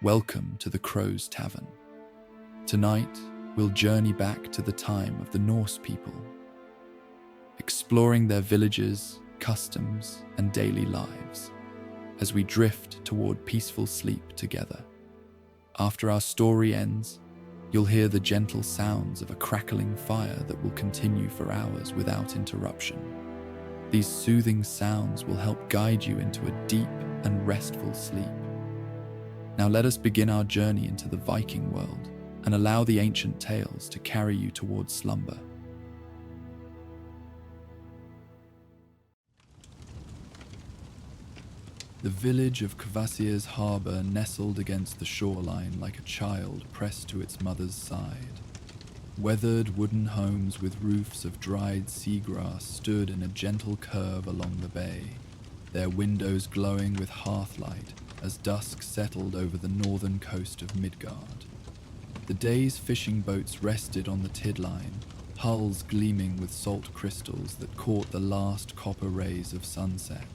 Welcome to the Crow's Tavern. Tonight, we'll journey back to the time of the Norse people, exploring their villages, customs, and daily lives as we drift toward peaceful sleep together. After our story ends, you'll hear the gentle sounds of a crackling fire that will continue for hours without interruption. These soothing sounds will help guide you into a deep and restful sleep. Now let us begin our journey into the Viking world and allow the ancient tales to carry you towards slumber. The village of Kvasir's harbour nestled against the shoreline like a child pressed to its mother's side. Weathered wooden homes with roofs of dried seagrass stood in a gentle curve along the bay, their windows glowing with hearthlight as dusk settled over the northern coast of Midgard. The day's fishing boats rested on the tidline, hulls gleaming with salt crystals that caught the last copper rays of sunset.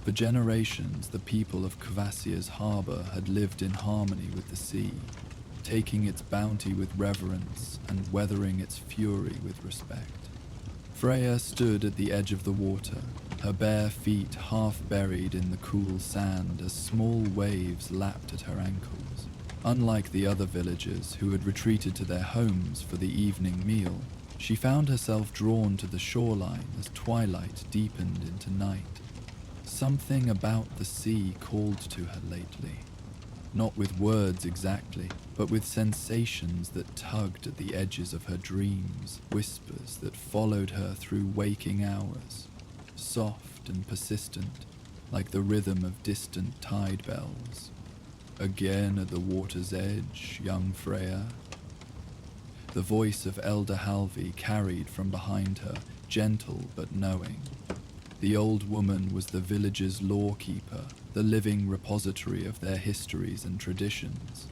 For generations, the people of Kvasir's harbour had lived in harmony with the sea, taking its bounty with reverence and weathering its fury with respect. Freya stood at the edge of the water, her bare feet half buried in the cool sand as small waves lapped at her ankles. Unlike the other villagers who had retreated to their homes for the evening meal, she found herself drawn to the shoreline as twilight deepened into night. Something about the sea called to her lately. Not with words exactly, but with sensations that tugged at the edges of her dreams, whispers that followed her through waking hours, soft and persistent, like the rhythm of distant tide bells. Again at the water's edge, young Freya. The voice of Elder Halvi carried from behind her, gentle but knowing. The old woman was the village's lawkeeper, the living repository of their histories and traditions.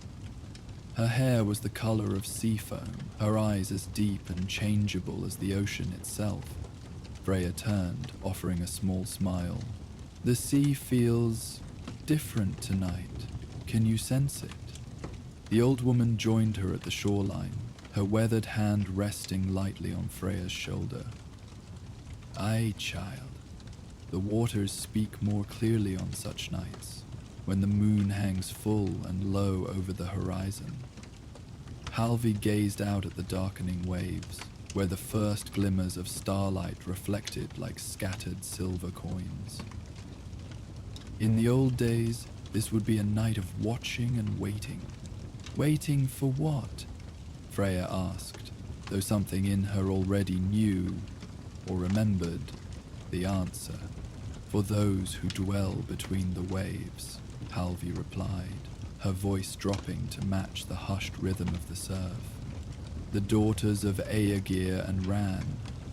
Her hair was the color of sea foam, her eyes as deep and changeable as the ocean itself. Freya turned, offering a small smile. The sea feels different tonight. Can you sense it? The old woman joined her at the shoreline, her weathered hand resting lightly on Freya's shoulder. Aye, child. The waters speak more clearly on such nights, when the moon hangs full and low over the horizon. Halvi gazed out at the darkening waves, where the first glimmers of starlight reflected like scattered silver coins. In the old days, this would be a night of watching and waiting. Waiting for what? Freya asked, though something in her already knew, or remembered, the answer. For those who dwell between the waves, Halvi replied, her voice dropping to match the hushed rhythm of the surf. The daughters of Aegir and Ran,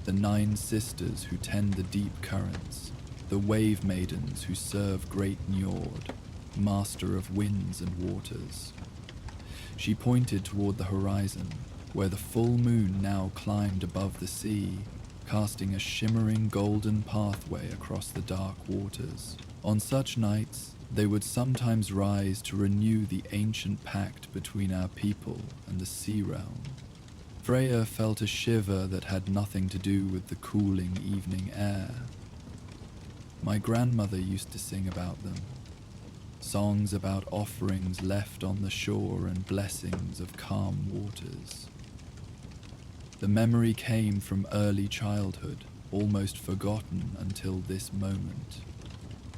the 9 sisters who tend the deep currents, the wave maidens who serve great Njord, master of winds and waters. She pointed toward the horizon, where the full moon now climbed above the sea, casting a shimmering golden pathway across the dark waters. On such nights, they would sometimes rise to renew the ancient pact between our people and the sea realm. Freya felt a shiver that had nothing to do with the cooling evening air. My grandmother used to sing about them. Songs about offerings left on the shore and blessings of calm waters. The memory came from early childhood, almost forgotten until this moment.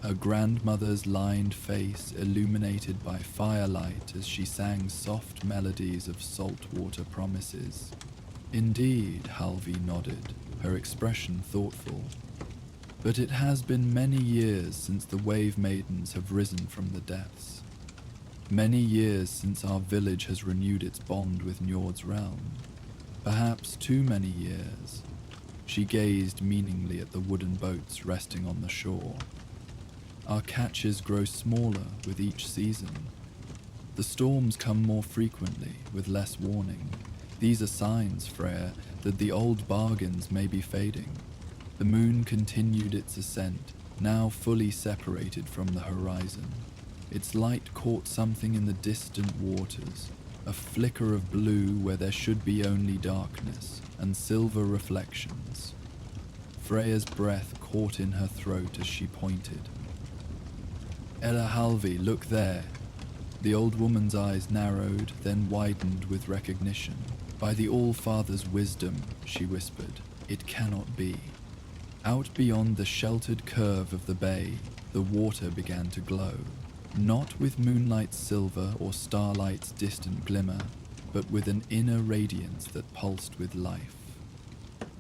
Her grandmother's lined face illuminated by firelight as she sang soft melodies of saltwater promises. Indeed, Halvi nodded, her expression thoughtful. But it has been many years since the wave maidens have risen from the depths. Many years since our village has renewed its bond with Njord's realm. Perhaps too many years. She gazed meaningly at the wooden boats resting on the shore. Our catches grow smaller with each season. The storms come more frequently, with less warning. These are signs, Freya, that the old bargains may be fading. The moon continued its ascent, now fully separated from the horizon. Its light caught something in the distant waters, a flicker of blue where there should be only darkness, and silver reflections. Freya's breath caught in her throat as she pointed. Ella Halvi, look there. The old woman's eyes narrowed, then widened with recognition. By the All-Father's wisdom, she whispered, it cannot be. Out beyond the sheltered curve of the bay, the water began to glow, not with moonlight's silver or starlight's distant glimmer, but with an inner radiance that pulsed with life.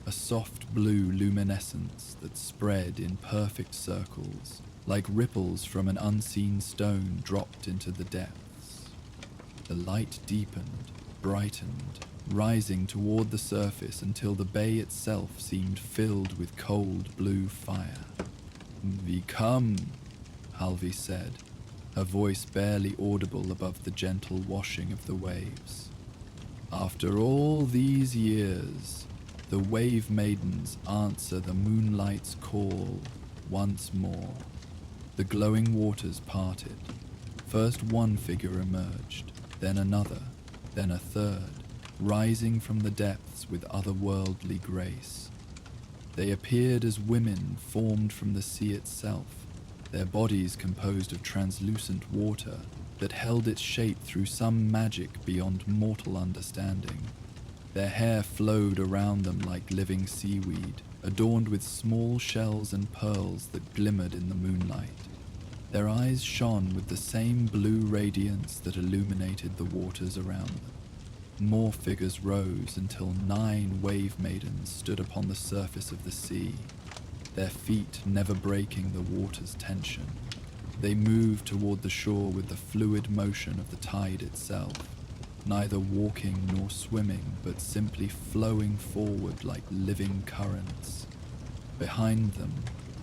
A soft blue luminescence that spread in perfect circles, like ripples from an unseen stone dropped into the depths. The light deepened, brightened, rising toward the surface until the bay itself seemed filled with cold blue fire. "We come," Halvi said, her voice barely audible above the gentle washing of the waves. "After all these years, the wave maidens answer the moonlight's call once more." The glowing waters parted. First one figure emerged, then another, then a third, rising from the depths with otherworldly grace. They appeared as women formed from the sea itself, their bodies composed of translucent water that held its shape through some magic beyond mortal understanding. Their hair flowed around them like living seaweed, adorned with small shells and pearls that glimmered in the moonlight. Their eyes shone with the same blue radiance that illuminated the waters around them. More figures rose until 9 wave maidens stood upon the surface of the sea, their feet never breaking the water's tension. They moved toward the shore with the fluid motion of the tide itself, neither walking nor swimming, but simply flowing forward like living currents. Behind them,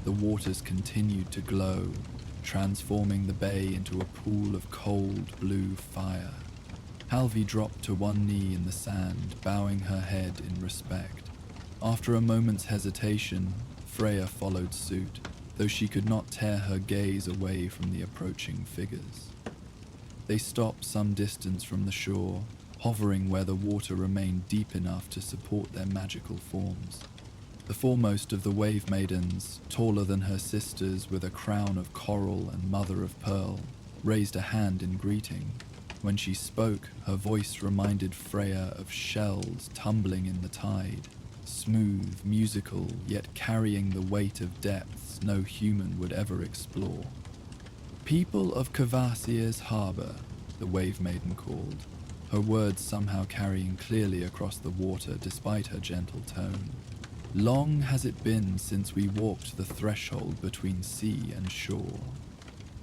the waters continued to glow, transforming the bay into a pool of cold blue fire. Halvi dropped to one knee in the sand, bowing her head in respect. After a moment's hesitation, Freya followed suit, though she could not tear her gaze away from the approaching figures. They stopped some distance from the shore, hovering where the water remained deep enough to support their magical forms. The foremost of the wave maidens, taller than her sisters with a crown of coral and mother of pearl, raised a hand in greeting. When she spoke, her voice reminded Freya of shells tumbling in the tide, smooth, musical, yet carrying the weight of depths no human would ever explore. "People of Kvasir's harbor," the wave maiden called, her words somehow carrying clearly across the water despite her gentle tone. "Long has it been since we walked the threshold between sea and shore.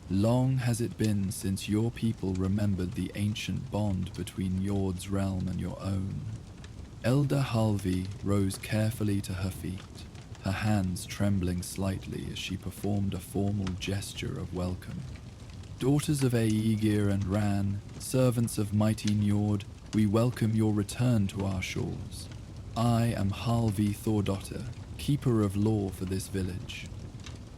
Long has it been since your people remembered the ancient bond between Njord's realm and your own." Elder Halvi rose carefully to her feet, her hands trembling slightly as she performed a formal gesture of welcome. "Daughters of Aegir and Ran, servants of mighty Njord, we welcome your return to our shores. I am Halvi Thordotter, keeper of law for this village."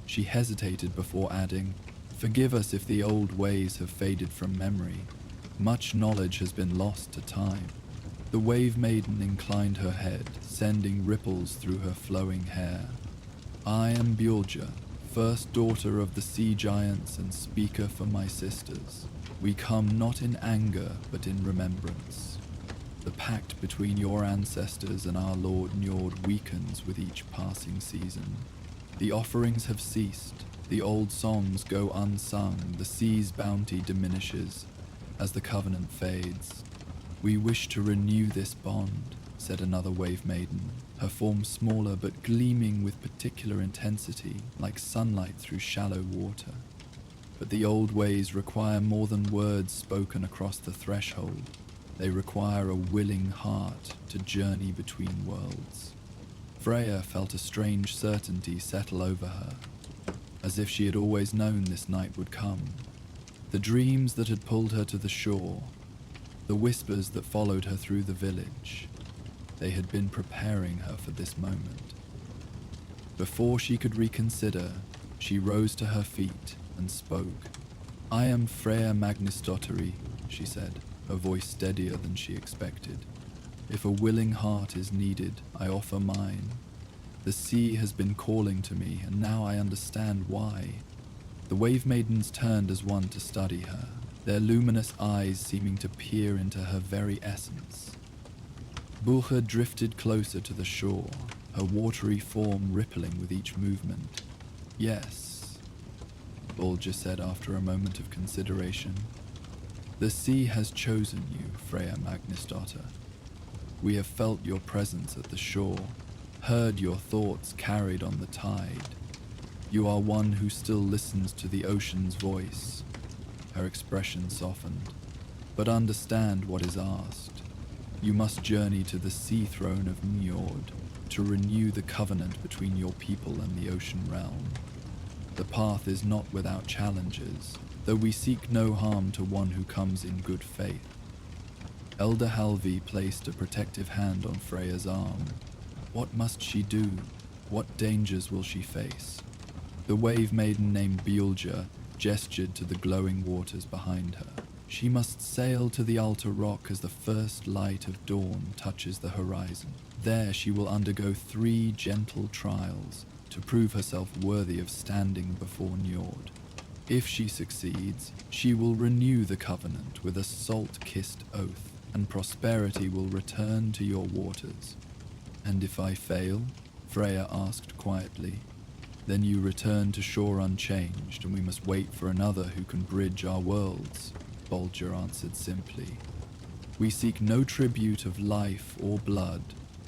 She hesitated before adding, "Forgive us if the old ways have faded from memory. Much knowledge has been lost to time." The wave maiden inclined her head, sending ripples through her flowing hair. "I am Bjorja, first daughter of the sea giants and speaker for my sisters. We come not in anger, but in remembrance. The pact between your ancestors and our Lord Njord weakens with each passing season. The offerings have ceased, the old songs go unsung, the sea's bounty diminishes as the covenant fades. We wish to renew this bond," said another wave maiden, her form smaller but gleaming with particular intensity, like sunlight through shallow water. "But the old ways require more than words spoken across the threshold. They require a willing heart to journey between worlds." Freya felt a strange certainty settle over her, as if she had always known this night would come. The dreams that had pulled her to the shore, the whispers that followed her through the village, they had been preparing her for this moment. Before she could reconsider, she rose to her feet and spoke. I am Freya Magnusdottir, she said, her voice steadier than she expected. If a willing heart is needed, I offer mine. The sea has been calling to me, and now I understand why. The wave maidens turned as one to study her, their luminous eyes seeming to peer into her very essence. Bulja drifted closer to the shore, her watery form rippling with each movement. Yes, Bulja said after a moment of consideration. The sea has chosen you, Freya Magnusdottir. We have felt your presence at the shore, heard your thoughts carried on the tide. You are one who still listens to the ocean's voice. Her expression softened. But understand what is asked. You must journey to the sea throne of Njord to renew the covenant between your people and the ocean realm. The path is not without challenges, though we seek no harm to one who comes in good faith. Elder Halvi placed a protective hand on Freya's arm. What must she do? What dangers will she face? The wave maiden named Bulja gestured to the glowing waters behind her. She must sail to the altar rock as the first light of dawn touches the horizon. There she will undergo 3 gentle trials to prove herself worthy of standing before Njord. If she succeeds, she will renew the covenant with a salt-kissed oath, and prosperity will return to your waters. And if I fail? Freya asked quietly. Then you return to shore unchanged, and we must wait for another who can bridge our worlds, Bulja answered simply. We seek no tribute of life or blood,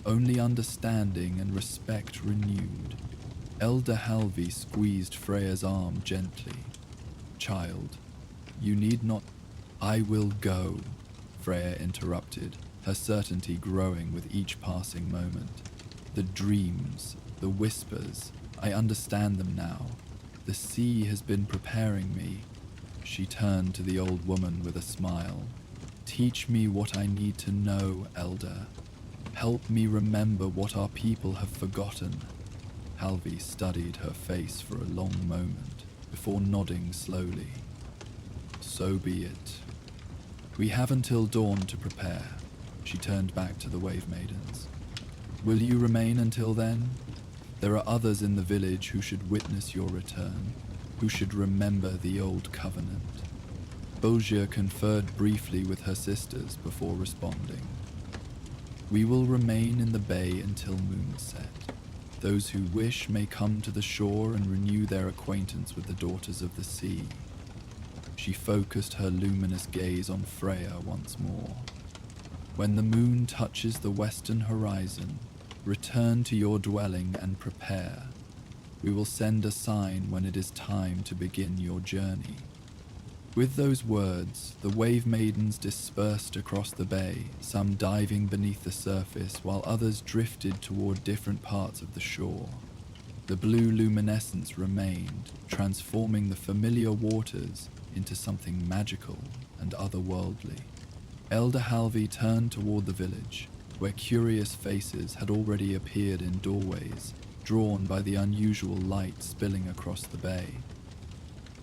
only understanding and respect renewed. Elder Halvi squeezed Freya's arm gently. Child, you need not. I will go, Freya interrupted, her certainty growing with each passing moment. The dreams, the whispers, I understand them now. The sea has been preparing me. She turned to the old woman with a smile. Teach me what I need to know, Elder. Help me remember what our people have forgotten. Halvi studied her face for a long moment before nodding slowly. So be it. We have until dawn to prepare. She turned back to the wave maidens. Will you remain until then? There are others in the village who should witness your return, who should remember the old covenant. Bulja conferred briefly with her sisters before responding. We will remain in the bay until moonset. Those who wish may come to the shore and renew their acquaintance with the daughters of the sea. She focused her luminous gaze on Freya once more. When the moon touches the western horizon, return to your dwelling and prepare. We will send a sign when it is time to begin your journey. With those words, the wave maidens dispersed across the bay, some diving beneath the surface while others drifted toward different parts of the shore. The blue luminescence remained, transforming the familiar waters into something magical and otherworldly. Elder Halvi turned toward the village, where curious faces had already appeared in doorways, drawn by the unusual light spilling across the bay.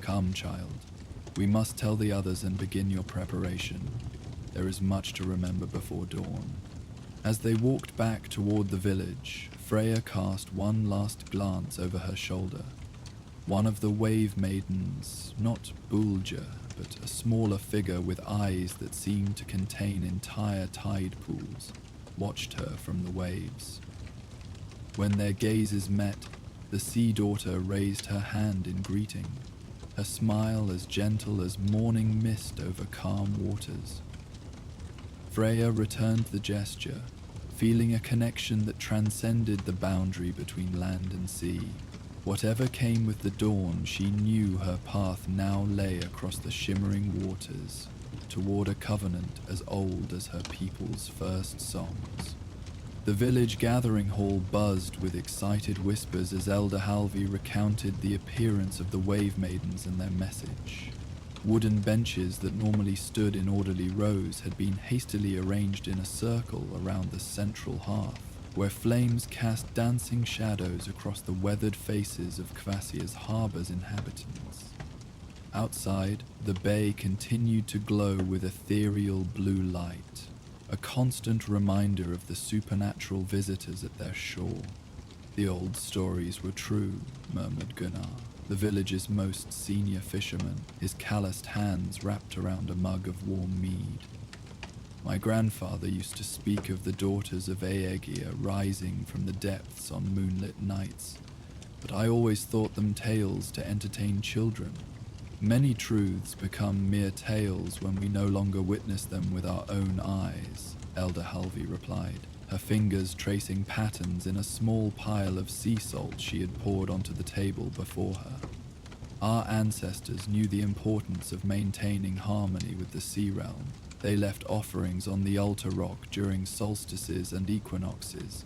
Come, child. We must tell the others and begin your preparation. There is much to remember before dawn. As they walked back toward the village, Freya cast one last glance over her shoulder. One of the wave maidens, not Bulja, but a smaller figure with eyes that seemed to contain entire tide pools, watched her from the waves. When their gazes met, the sea daughter raised her hand in greeting, her smile as gentle as morning mist over calm waters. Freya returned the gesture, feeling a connection that transcended the boundary between land and sea. Whatever came with the dawn, she knew her path now lay across the shimmering waters, toward a covenant as old as her people's first songs. The village gathering hall buzzed with excited whispers as Elder Halvi recounted the appearance of the wave maidens and their message. Wooden benches that normally stood in orderly rows had been hastily arranged in a circle around the central hearth, where flames cast dancing shadows across the weathered faces of Kvasia's harbor's inhabitants. Outside, the bay continued to glow with ethereal blue light, a constant reminder of the supernatural visitors at their shore. The old stories were true, murmured Gunnar, the village's most senior fisherman, his calloused hands wrapped around a mug of warm mead. My grandfather used to speak of the daughters of Aegir rising from the depths on moonlit nights, but I always thought them tales to entertain children. Many truths become mere tales when we no longer witness them with our own eyes, Elder Halvey replied, her fingers tracing patterns in a small pile of sea salt she had poured onto the table before her. Our ancestors knew the importance of maintaining harmony with the sea realm. They left offerings on the altar rock during solstices and equinoxes.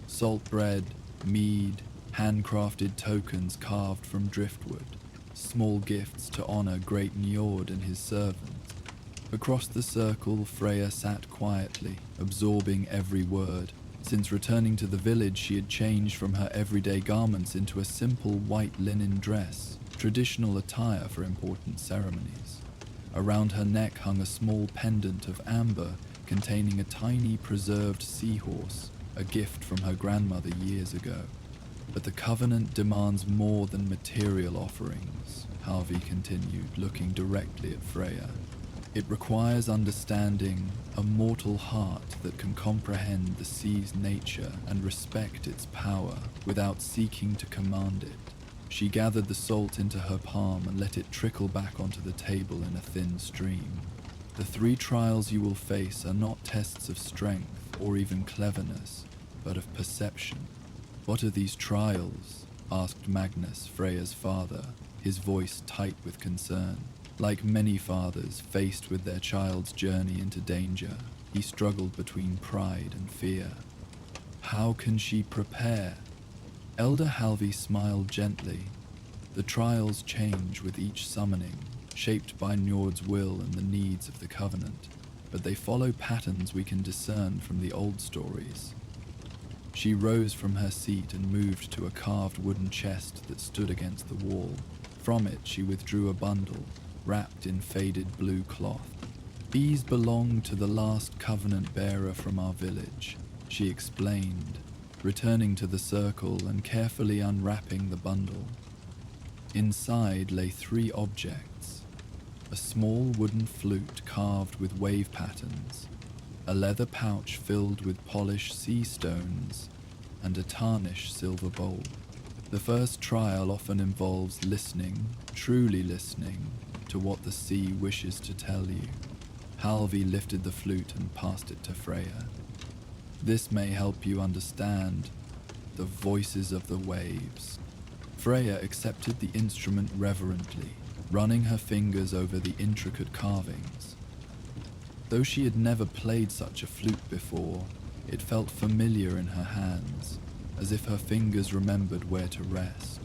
Salt bread, mead, handcrafted tokens carved from driftwood, small gifts to honor great Njord and his servants. Across the circle, Freya sat quietly, absorbing every word. Since returning to the village, she had changed from her everyday garments into a simple white linen dress, traditional attire for important ceremonies. Around her neck hung a small pendant of amber containing a tiny preserved seahorse, a gift from her grandmother years ago. But the covenant demands more than material offerings, Harvey continued, looking directly at Freya. It requires understanding a mortal heart that can comprehend the sea's nature and respect its power without seeking to command it. She gathered the salt into her palm and let it trickle back onto the table in a thin stream. The 3 trials you will face are not tests of strength or even cleverness, but of perception. What are these trials? Asked Magnus, Freya's father, his voice tight with concern. Like many fathers faced with their child's journey into danger, he struggled between pride and fear. How can she prepare? Elder Halvey smiled gently. The trials change with each summoning, shaped by Njord's will and the needs of the Covenant, but they follow patterns we can discern from the old stories. She rose from her seat and moved to a carved wooden chest that stood against the wall. From it she withdrew a bundle, wrapped in faded blue cloth. These belong to the last Covenant bearer from our village, she explained, returning to the circle and carefully unwrapping the bundle. Inside lay 3 objects: a small wooden flute carved with wave patterns, a leather pouch filled with polished sea stones, and a tarnished silver bowl. The first trial often involves listening, truly listening, to what the sea wishes to tell you. Halvey lifted the flute and passed it to Freya. This may help you understand the voices of the waves. Freya accepted the instrument reverently, running her fingers over the intricate carvings. Though she had never played such a flute before, it felt familiar in her hands, as if her fingers remembered where to rest.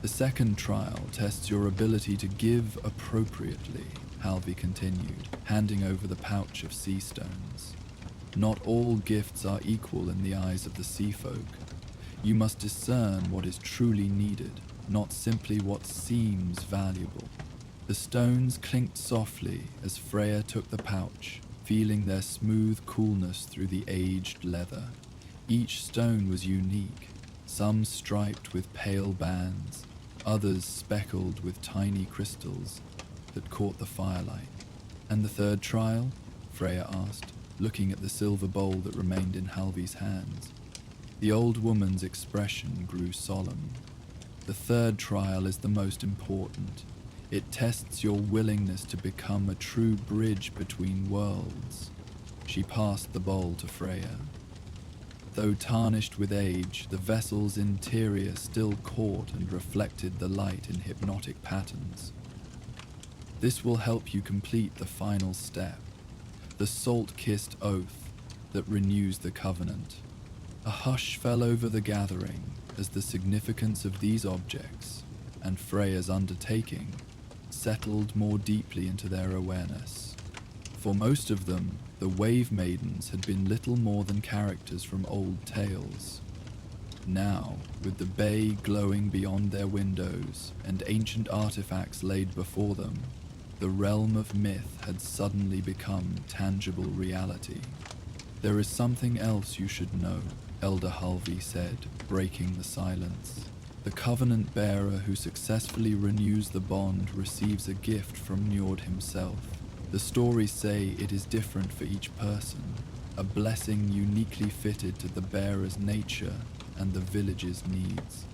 The second trial tests your ability to give appropriately, Halvey continued, handing over the pouch of sea stones. Not all gifts are equal in the eyes of the sea folk. You must discern what is truly needed, not simply what seems valuable. The stones clinked softly as Freya took the pouch, feeling their smooth coolness through the aged leather. Each stone was unique, some striped with pale bands, others speckled with tiny crystals that caught the firelight. And the third trial? Freya asked, looking at the silver bowl that remained in Halvey's hands. The old woman's expression grew solemn. The third trial is the most important. It tests your willingness to become a true bridge between worlds. She passed the bowl to Freya. Though tarnished with age, the vessel's interior still caught and reflected the light in hypnotic patterns. This will help you complete the final step, the salt-kissed oath that renews the covenant. A hush fell over the gathering as the significance of these objects and Freya's undertaking settled more deeply into their awareness. For most of them, the Wave Maidens had been little more than characters from old tales. Now, with the bay glowing beyond their windows and ancient artifacts laid before them, the realm of myth had suddenly become tangible reality. "There is something else you should know," Elder Halvi said, breaking the silence. "The covenant bearer who successfully renews the bond receives a gift from Njord himself. The stories say it is different for each person, a blessing uniquely fitted to the bearer's nature and the village's needs."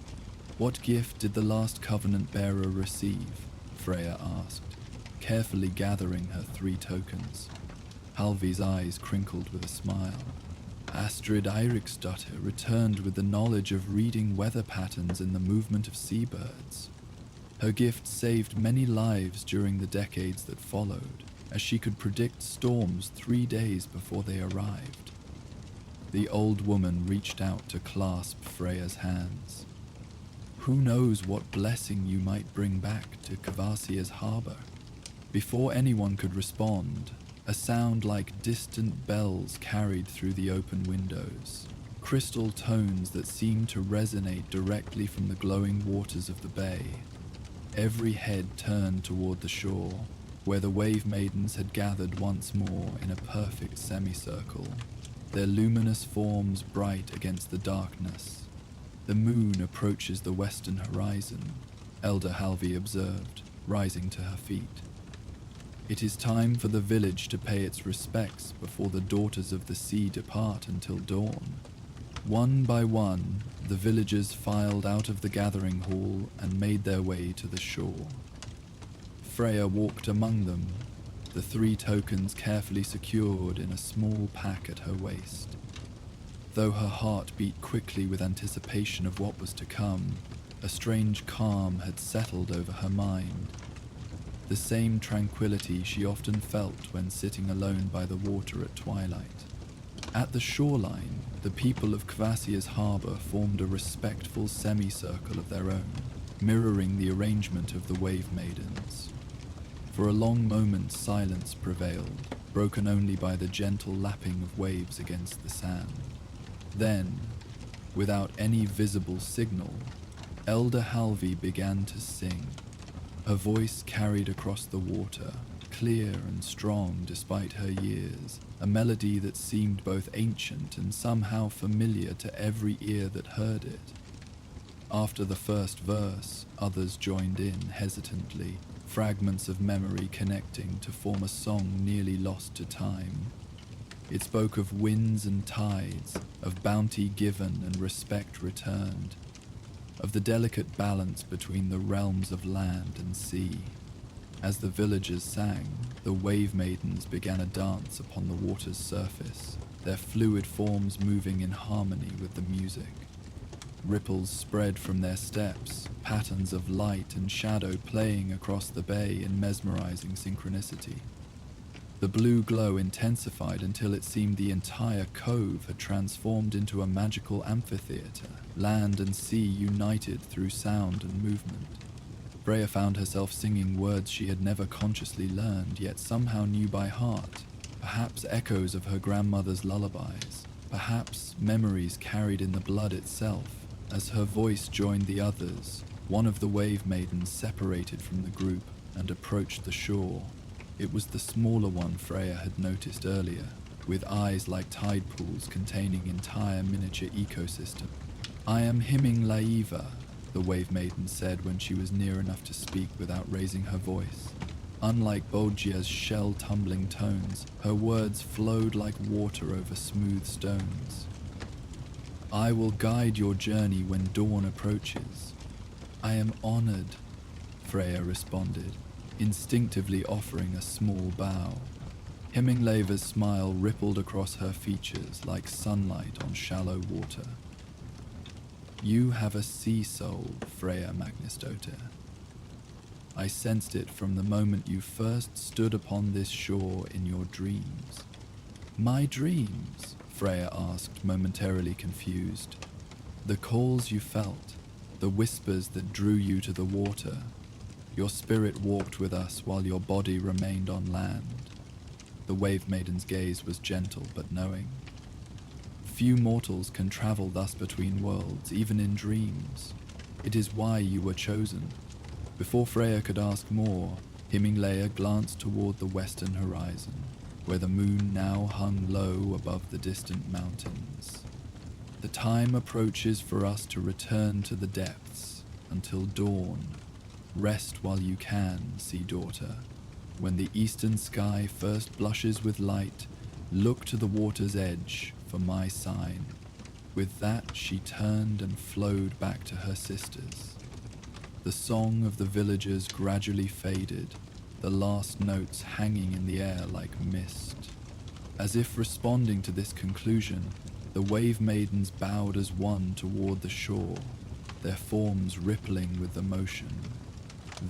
"What gift did the last covenant bearer receive?" Freya asked, carefully gathering her 3 tokens. Halvi's eyes crinkled with a smile. "Astrid Eiriksdottir returned with the knowledge of reading weather patterns in the movement of seabirds. Her gift saved many lives during the decades that followed, as she could predict storms 3 days before they arrived." The old woman reached out to clasp Freya's hands. "Who knows what blessing you might bring back to Kvasir's harbor?" Before anyone could respond, a sound like distant bells carried through the open windows, crystal tones that seemed to resonate directly from the glowing waters of the bay. Every head turned toward the shore, where the wave maidens had gathered once more in a perfect semicircle, their luminous forms bright against the darkness. "The moon approaches the western horizon," Elder Halvi observed, rising to her feet. "It is time for the village to pay its respects before the daughters of the sea depart until dawn." One by one, the villagers filed out of the gathering hall and made their way to the shore. Freya walked among them, the 3 tokens carefully secured in a small pack at her waist. Though her heart beat quickly with anticipation of what was to come, a strange calm had settled over her mind. The same tranquility she often felt when sitting alone by the water at twilight. At the shoreline, the people of Kvasir's harbor formed a respectful semicircle of their own, mirroring the arrangement of the wave maidens. For a long moment silence prevailed, broken only by the gentle lapping of waves against the sand. Then, without any visible signal, Elder Halvi began to sing. Her voice carried across the water, clear and strong despite her years, a melody that seemed both ancient and somehow familiar to every ear that heard it. After the first verse, others joined in hesitantly, fragments of memory connecting to form a song nearly lost to time. It spoke of winds and tides, of bounty given and respect returned, of the delicate balance between the realms of land and sea. As the villagers sang, the wave maidens began a dance upon the water's surface, their fluid forms moving in harmony with the music. Ripples spread from their steps, patterns of light and shadow playing across the bay in mesmerizing synchronicity. The blue glow intensified until it seemed the entire cove had transformed into a magical amphitheater, land and sea united through sound and movement. Freya found herself singing words she had never consciously learned, yet somehow knew by heart, perhaps echoes of her grandmother's lullabies, perhaps memories carried in the blood itself. As her voice joined the others, one of the wave maidens separated from the group and approached the shore. It was the smaller one Freya had noticed earlier, with eyes like tide pools containing entire miniature ecosystem. "I am Himming Laiva," the wave maiden said when she was near enough to speak without raising her voice. Unlike Bodjia's shell-tumbling tones, her words flowed like water over smooth stones. "I will guide your journey when dawn approaches." "I am honored," Freya responded, instinctively offering a small bow. Himminglaver's smile rippled across her features like sunlight on shallow water. "You have a sea soul, Freya Magnusdottir. I sensed it from the moment you first stood upon this shore in your dreams." "My dreams?" Freya asked, momentarily confused. "The calls you felt, the whispers that drew you to the water. Your spirit walked with us while your body remained on land." The wave maiden's gaze was gentle but knowing. Few mortals can travel thus between worlds, even in dreams. It is why you were chosen." Before Freya could ask more, Himinleia glanced toward the western horizon, where the moon now hung low above the distant mountains. "The time approaches for us to return to the depths until dawn. Rest while you can, sea daughter. When the eastern sky first blushes with light, look to the water's edge for my sign." With that, she turned and flowed back to her sisters. The song of the villagers gradually faded, the last notes hanging in the air like mist. As if responding to this conclusion, the wave maidens bowed as one toward the shore, their forms rippling with the motion.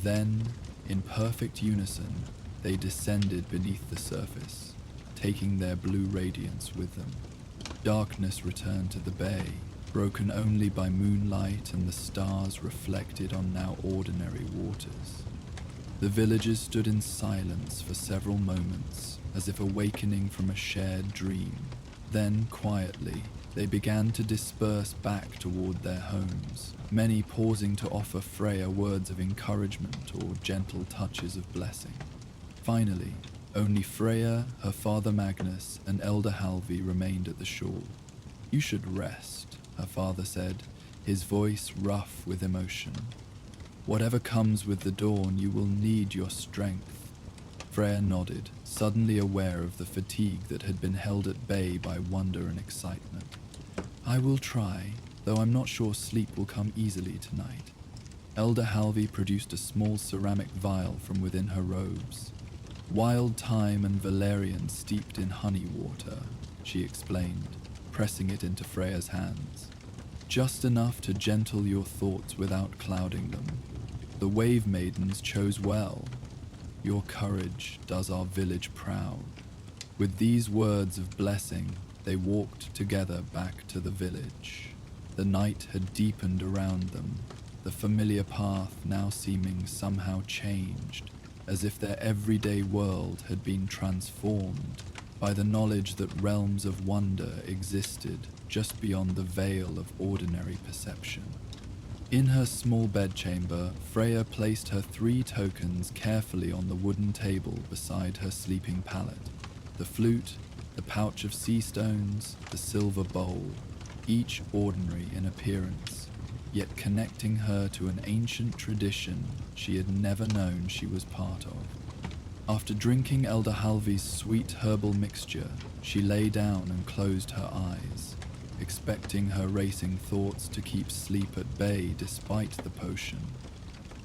Then, in perfect unison, they descended beneath the surface, taking their blue radiance with them. Darkness returned to the bay, broken only by moonlight and the stars reflected on now ordinary waters. The villagers stood in silence for several moments, as if awakening from a shared dream. Then, quietly, they began to disperse back toward their homes, many pausing to offer Freya words of encouragement or gentle touches of blessing. Finally, only Freya, her father Magnus, and Elder Halvi remained at the shore. "You should rest," her father said, his voice rough with emotion. "Whatever comes with the dawn, you will need your strength." Freya nodded, suddenly aware of the fatigue that had been held at bay by wonder and excitement. "I will try, though I'm not sure sleep will come easily tonight." Elder Halvi produced a small ceramic vial from within her robes. "Wild thyme and valerian steeped in honey water," she explained, pressing it into Freya's hands. "Just enough to gentle your thoughts without clouding them. The wave maidens chose well. Your courage does our village proud." With these words of blessing, they walked together back to the village. The night had deepened around them, the familiar path now seeming somehow changed, as if their everyday world had been transformed by the knowledge that realms of wonder existed just beyond the veil of ordinary perception. In her small bedchamber, Freya placed her 3 tokens carefully on the wooden table beside her sleeping pallet: the flute, the pouch of sea stones, the silver bowl, each ordinary in appearance, yet connecting her to an ancient tradition she had never known she was part of. After drinking Elder Halvi's sweet herbal mixture, she lay down and closed her eyes, expecting her racing thoughts to keep sleep at bay despite the potion.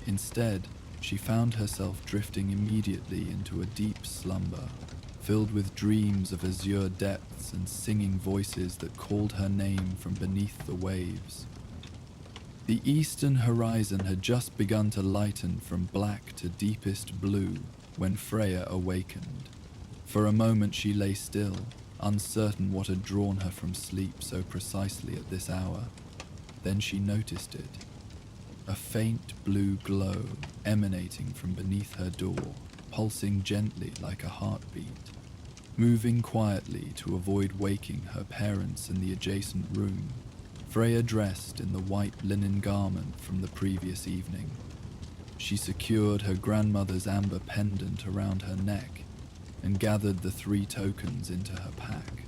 Instead, she found herself drifting immediately into a deep slumber, filled with dreams of azure depths and singing voices that called her name from beneath the waves. The eastern horizon had just begun to lighten from black to deepest blue when Freya awakened. For a moment she lay still, uncertain what had drawn her from sleep so precisely at this hour. Then she noticed it. A faint blue glow emanating from beneath her door, pulsing gently like a heartbeat. Moving quietly to avoid waking her parents in the adjacent room, Freya dressed in the white linen garment from the previous evening. She secured her grandmother's amber pendant around her neck and gathered the 3 tokens into her pack.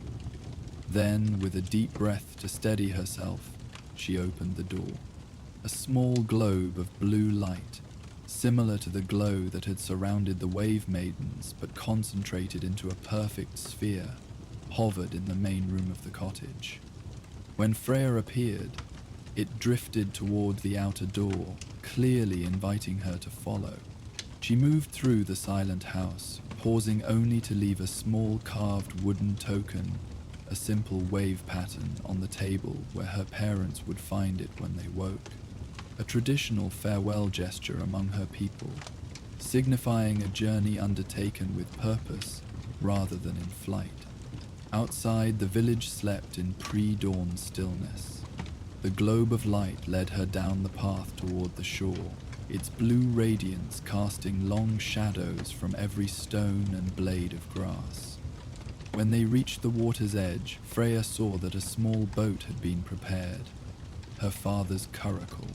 Then, with a deep breath to steady herself, she opened the door. A small globe of blue light, similar to the glow that had surrounded the wave maidens but concentrated into a perfect sphere, hovered in the main room of the cottage. When Freya appeared, it drifted toward the outer door, clearly inviting her to follow. She moved through the silent house, pausing only to leave a small carved wooden token, a simple wave pattern, on the table where her parents would find it when they woke. A traditional farewell gesture among her people, signifying a journey undertaken with purpose rather than in flight. Outside, the village slept in pre-dawn stillness. The globe of light led her down the path toward the shore, its blue radiance casting long shadows from every stone and blade of grass. When they reached the water's edge, Freya saw that a small boat had been prepared. Her father's curricle,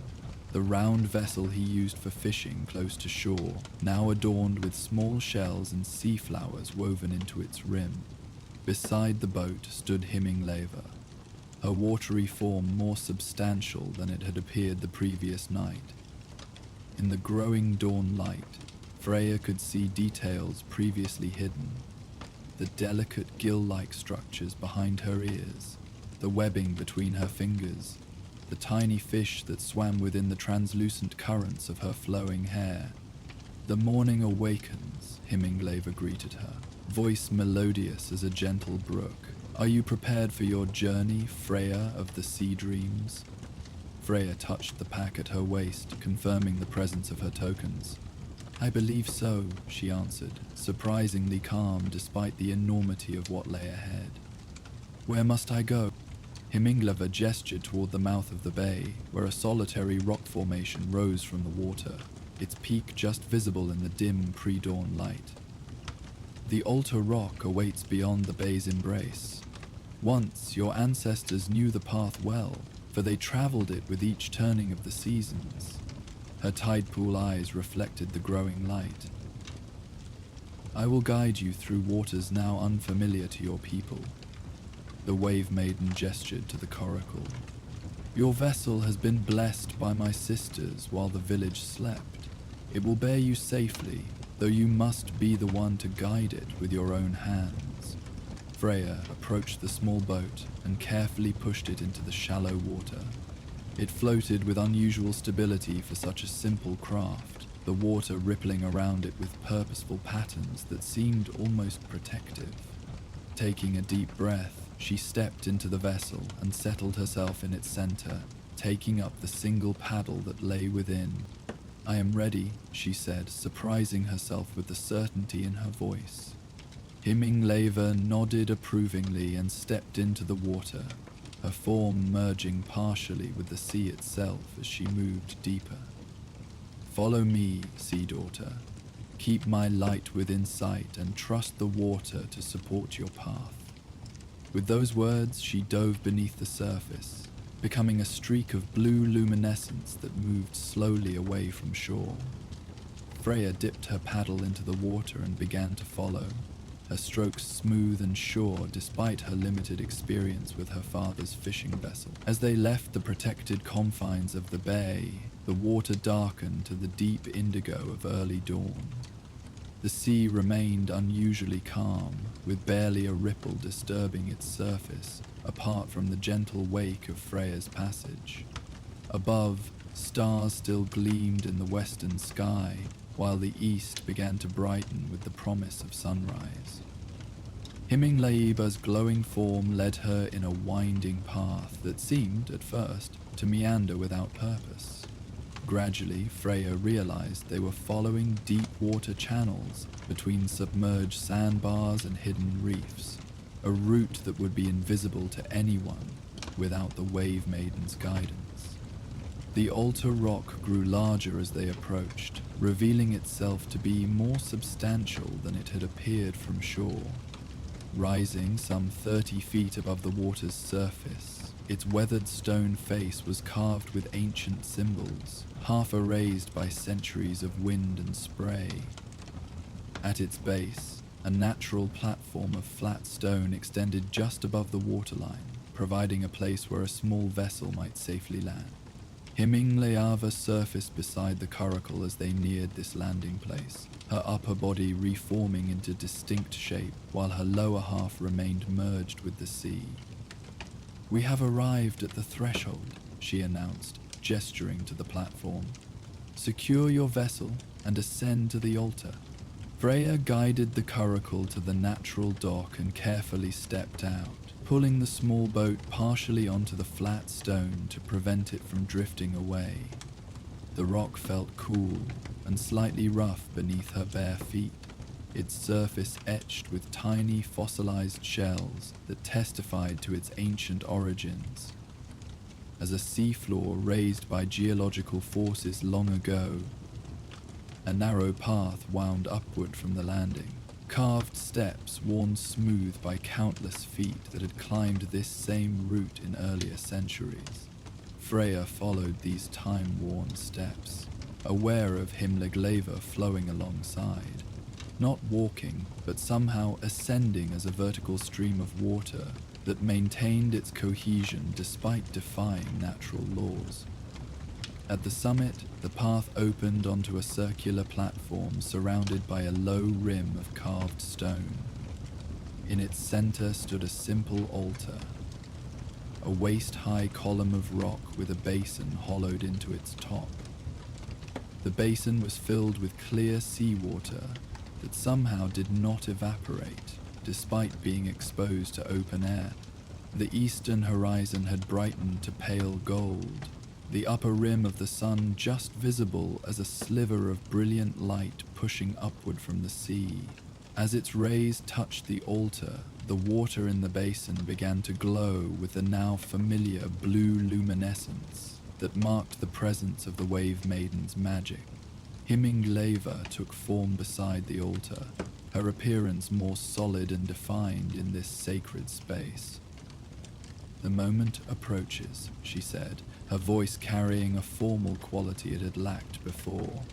the round vessel he used for fishing close to shore, now adorned with small shells and sea flowers woven into its rim. Beside the boat stood Himingleva, her watery form more substantial than it had appeared the previous night. In the growing dawn light, Freya could see details previously hidden. The delicate gill-like structures behind her ears, the webbing between her fingers, the tiny fish that swam within the translucent currents of her flowing hair. "The morning awakens," Himingleva greeted her, voice melodious as a gentle brook. "Are you prepared for your journey, Freya of the sea dreams?" Freya touched the pack at her waist, confirming the presence of her tokens. "I believe so," she answered, surprisingly calm despite the enormity of what lay ahead. "Where must I go?" Himingleva gestured toward the mouth of the bay, where a solitary rock formation rose from the water, its peak just visible in the dim pre-dawn light. "The altar rock awaits beyond the bay's embrace. Once your ancestors knew the path well, for they traveled it with each turning of the seasons." Her tide pool eyes reflected the growing light. "I will guide you through waters now unfamiliar to your people." The wave maiden gestured to the coracle. "Your vessel has been blessed by my sisters while the village slept. It will bear you safely, though you must be the one to guide it with your own hands." Freya approached the small boat and carefully pushed it into the shallow water. It floated with unusual stability for such a simple craft, the water rippling around it with purposeful patterns that seemed almost protective. Taking a deep breath, she stepped into the vessel and settled herself in its center, taking up the single paddle that lay within. "I am ready," she said, surprising herself with the certainty in her voice. Himingleva nodded approvingly and stepped into the water, her form merging partially with the sea itself as she moved deeper. "Follow me, sea daughter. Keep my light within sight and trust the water to support your path." With those words, she dove beneath the surface, becoming a streak of blue luminescence that moved slowly away from shore. Freya dipped her paddle into the water and began to follow, her strokes smooth and sure despite her limited experience with her father's fishing vessel. As they left the protected confines of the bay, the water darkened to the deep indigo of early dawn. The sea remained unusually calm, with barely a ripple disturbing its surface, apart from the gentle wake of Freya's passage. Above, stars still gleamed in the western sky, while the east began to brighten with the promise of sunrise. Himinglaeba's glowing form led her in a winding path that seemed, at first, to meander without purpose. Gradually, Freya realized they were following deep water channels between submerged sandbars and hidden reefs, a route that would be invisible to anyone without the Wave Maiden's guidance. The altar rock grew larger as they approached, revealing itself to be more substantial than it had appeared from shore. Rising some 30 feet above the water's surface, its weathered stone face was carved with ancient symbols, half erased by centuries of wind and spray. At its base, a natural platform of flat stone extended just above the waterline, providing a place where a small vessel might safely land. Himingleva surfaced beside the coracle as they neared this landing place, her upper body reforming into distinct shape while her lower half remained merged with the sea. "We have arrived at the threshold," she announced, gesturing to the platform. "Secure your vessel and ascend to the altar." Freya guided the coracle to the natural dock and carefully stepped out, pulling the small boat partially onto the flat stone to prevent it from drifting away. The rock felt cool and slightly rough beneath her bare feet, its surface etched with tiny fossilized shells that testified to its ancient origins. As a seafloor raised by geological forces long ago, a narrow path wound upward from the landing, carved steps worn smooth by countless feet that had climbed this same route in earlier centuries. Freya followed these time-worn steps, aware of Himlegleva flowing alongside, not walking, but somehow ascending as a vertical stream of water that maintained its cohesion despite defying natural laws. At the summit, the path opened onto a circular platform surrounded by a low rim of carved stone. In its center stood a simple altar, a waist-high column of rock with a basin hollowed into its top. The basin was filled with clear seawater that somehow did not evaporate, despite being exposed to open air. The eastern horizon had brightened to pale gold, the upper rim of the sun just visible as a sliver of brilliant light pushing upward from the sea. As its rays touched the altar, the water in the basin began to glow with the now familiar blue luminescence that marked the presence of the Wave Maiden's magic. Himlegleva took form beside the altar, her appearance more solid and defined in this sacred space. "The moment approaches," she said, her voice carrying a formal quality it had lacked before.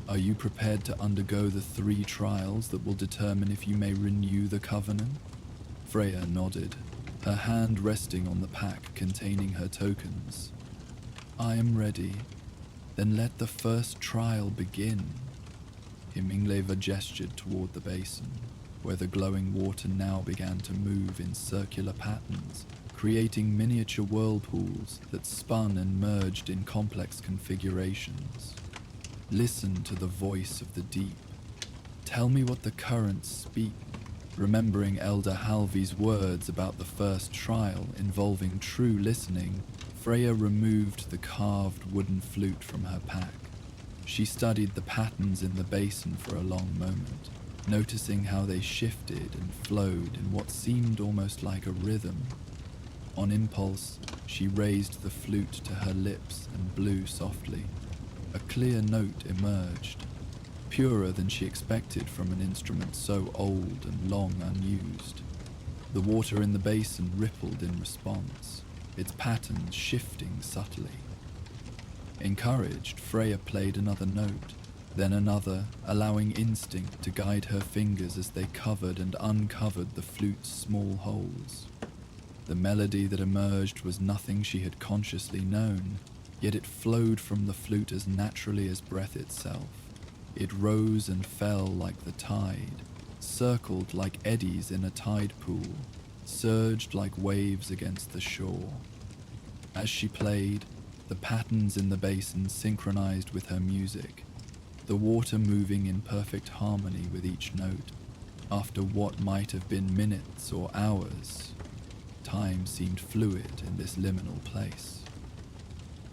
"Are you prepared to undergo the 3 trials that will determine if you may renew the covenant?" Freya nodded, her hand resting on the pack containing her tokens. "I am ready. Then let the first trial begin." Himlegleva gestured toward the basin, where the glowing water now began to move in circular patterns, creating miniature whirlpools that spun and merged in complex configurations. "Listen to the voice of the deep. Tell me what the currents speak." Remembering Elder Halvi's words about the first trial involving true listening, Freya removed the carved wooden flute from her pack. She studied the patterns in the basin for a long moment, noticing how they shifted and flowed in what seemed almost like a rhythm. On impulse, she raised the flute to her lips and blew softly. A clear note emerged, purer than she expected from an instrument so old and long unused. The water in the basin rippled in response, its patterns shifting subtly. Encouraged, Freya played another note, then another, allowing instinct to guide her fingers as they covered and uncovered the flute's small holes. The melody that emerged was nothing she had consciously known, yet it flowed from the flute as naturally as breath itself. It rose and fell like the tide, circled like eddies in a tide pool, surged like waves against the shore. As she played, the patterns in the basin synchronized with her music, the water moving in perfect harmony with each note. After what might have been minutes or hours, time seemed fluid in this liminal place.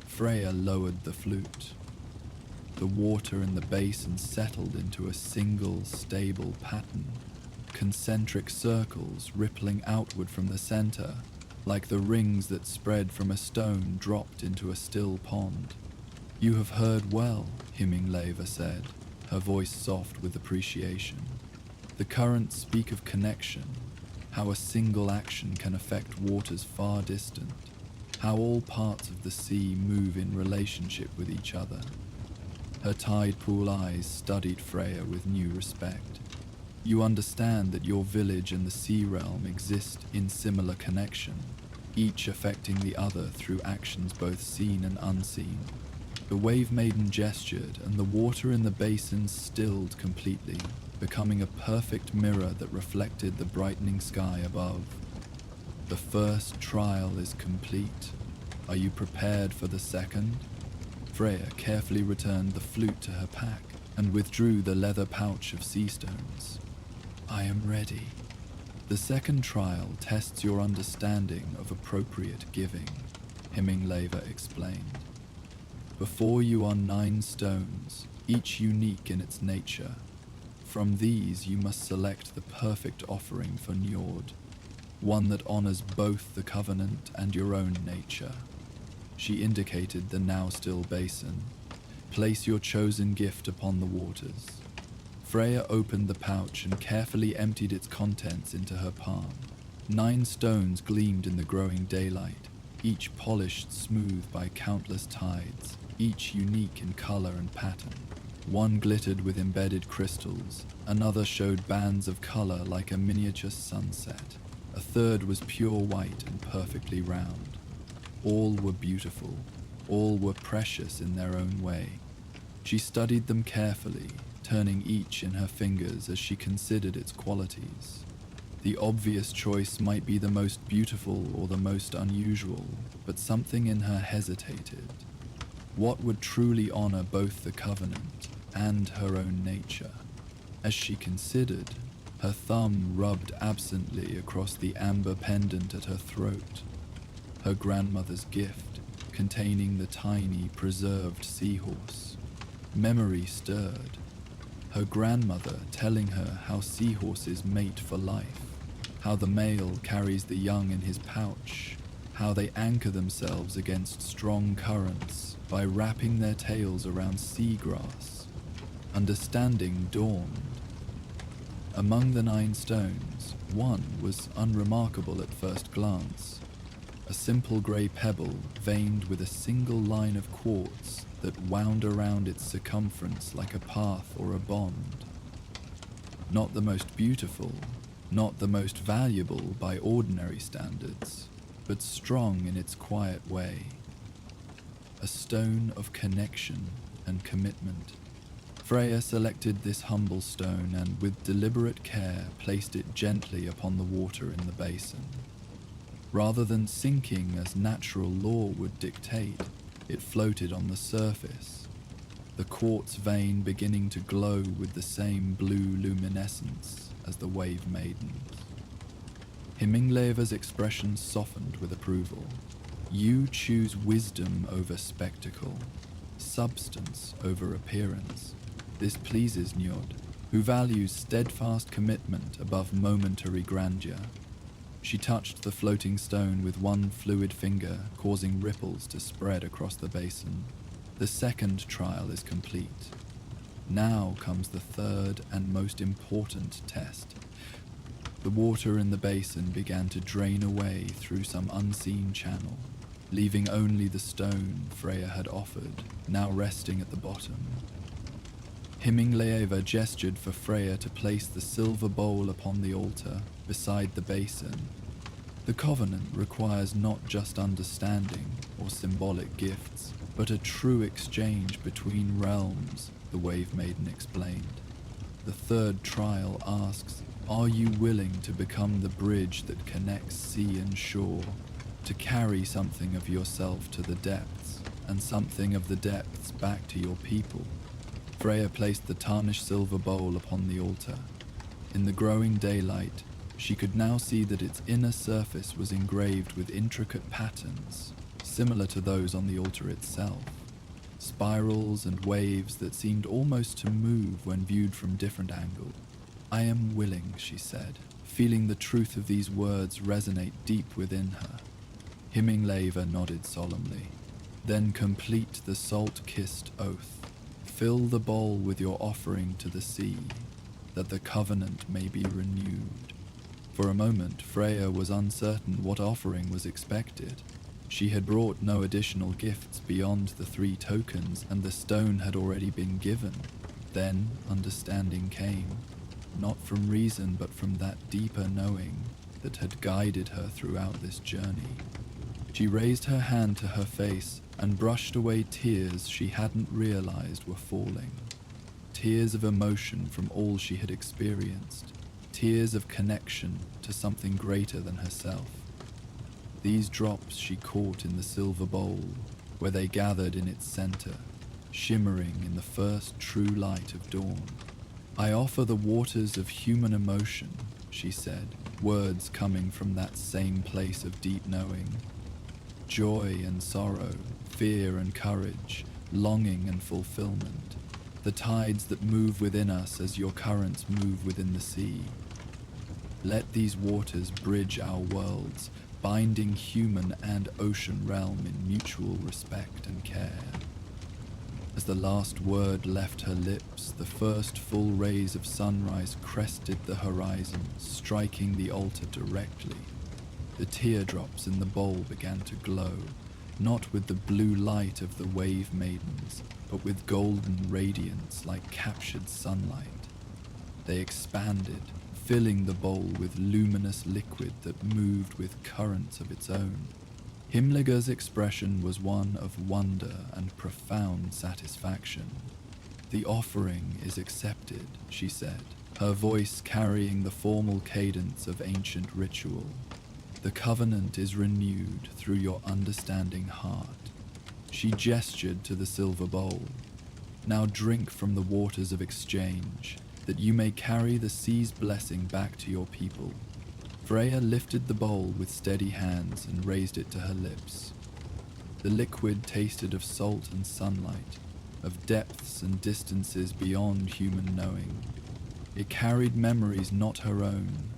Freya lowered the flute. The water in the basin settled into a single, stable pattern, concentric circles rippling outward from the center, like the rings that spread from a stone dropped into a still pond. "You have heard well," Himlegleva said, her voice soft with appreciation. "The currents speak of connection, how a single action can affect waters far distant, how all parts of the sea move in relationship with each other." Her tide pool eyes studied Freya with new respect. "You understand that your village and the sea realm exist in similar connection, each affecting the other through actions both seen and unseen." The Wave Maiden gestured, and the water in the basin stilled completely, becoming a perfect mirror that reflected the brightening sky above. "The first trial is complete. Are you prepared for the second?" Freya carefully returned the flute to her pack and withdrew the leather pouch of sea stones. "I am ready." "The second trial tests your understanding of appropriate giving," Himlegleva explained. "Before you are 9 stones, each unique in its nature. From these you must select the perfect offering for Njord, one that honors both the covenant and your own nature." She indicated the now still basin. "Place your chosen gift upon the waters." Freya opened the pouch and carefully emptied its contents into her palm. 9 stones gleamed in the growing daylight, each polished smooth by countless tides, each unique in color and pattern. One glittered with embedded crystals, another showed bands of color like a miniature sunset, a third was pure white and perfectly round. All were beautiful, all were precious in their own way. She studied them carefully, turning each in her fingers as she considered its qualities. The obvious choice might be the most beautiful or the most unusual, but something in her hesitated. What would truly honor both the covenant and her own nature? As she considered, her thumb rubbed absently across the amber pendant at her throat. Her grandmother's gift, containing the tiny, preserved seahorse. Memory stirred. Her grandmother telling her how seahorses mate for life, how the male carries the young in his pouch, how they anchor themselves against strong currents by wrapping their tails around seagrass. Understanding dawned. Among the 9 stones, one was unremarkable at first glance. A simple grey pebble veined with a single line of quartz that wound around its circumference like a path or a bond. Not the most beautiful, not the most valuable by ordinary standards, but strong in its quiet way. A stone of connection and commitment. Freya selected this humble stone and with deliberate care placed it gently upon the water in the basin. Rather than sinking as natural law would dictate, it floated on the surface, the quartz vein beginning to glow with the same blue luminescence as the wave maidens. Himingleva's expression softened with approval. You choose wisdom over spectacle, substance over appearance. This pleases Njord, who values steadfast commitment above momentary grandeur. She touched the floating stone with one fluid finger, causing ripples to spread across the basin. The second trial is complete. Now comes the third and most important test. The water in the basin began to drain away through some unseen channel, leaving only the stone Freya had offered, now resting at the bottom. Himingleva gestured for Freya to place the silver bowl upon the altar beside the basin. The covenant requires not just understanding or symbolic gifts, but a true exchange between realms, the Wave Maiden explained. The third trial asks, are you willing to become the bridge that connects sea and shore, to carry something of yourself to the depths, and something of the depths back to your people? Freya placed the tarnished silver bowl upon the altar. In the growing daylight, she could now see that its inner surface was engraved with intricate patterns, similar to those on the altar itself. Spirals and waves that seemed almost to move when viewed from different angles. I am willing, she said, feeling the truth of these words resonate deep within her. Himingleva nodded solemnly. Then complete the salt-kissed oath. Fill the bowl with your offering to the sea, that the covenant may be renewed. For a moment, Freya was uncertain what offering was expected. She had brought no additional gifts beyond the 3 tokens, and the stone had already been given. Then understanding came, not from reason but from that deeper knowing that had guided her throughout this journey. She raised her hand to her face and brushed away tears she hadn't realized were falling. Tears of emotion from all she had experienced. Tears of connection to something greater than herself. These drops she caught in the silver bowl, where they gathered in its center, shimmering in the first true light of dawn. I offer the waters of human emotion, she said, words coming from that same place of deep knowing. Joy and sorrow, fear and courage, longing and fulfillment, the tides that move within us as your currents move within the sea. Let these waters bridge our worlds, binding human and ocean realm in mutual respect and care. As the last word left her lips, the first full rays of sunrise crested the horizon, striking the altar directly. The teardrops in the bowl began to glow, not with the blue light of the wave maidens, but with golden radiance like captured sunlight. They expanded, filling the bowl with luminous liquid that moved with currents of its own. Himliga's expression was one of wonder and profound satisfaction. "The offering is accepted," she said, her voice carrying the formal cadence of ancient ritual. "The covenant is renewed through your understanding heart." She gestured to the silver bowl. "Now drink from the waters of exchange, that you may carry the sea's blessing back to your people." Freya lifted the bowl with steady hands and raised it to her lips. The liquid tasted of salt and sunlight, of depths and distances beyond human knowing. It carried memories not her own,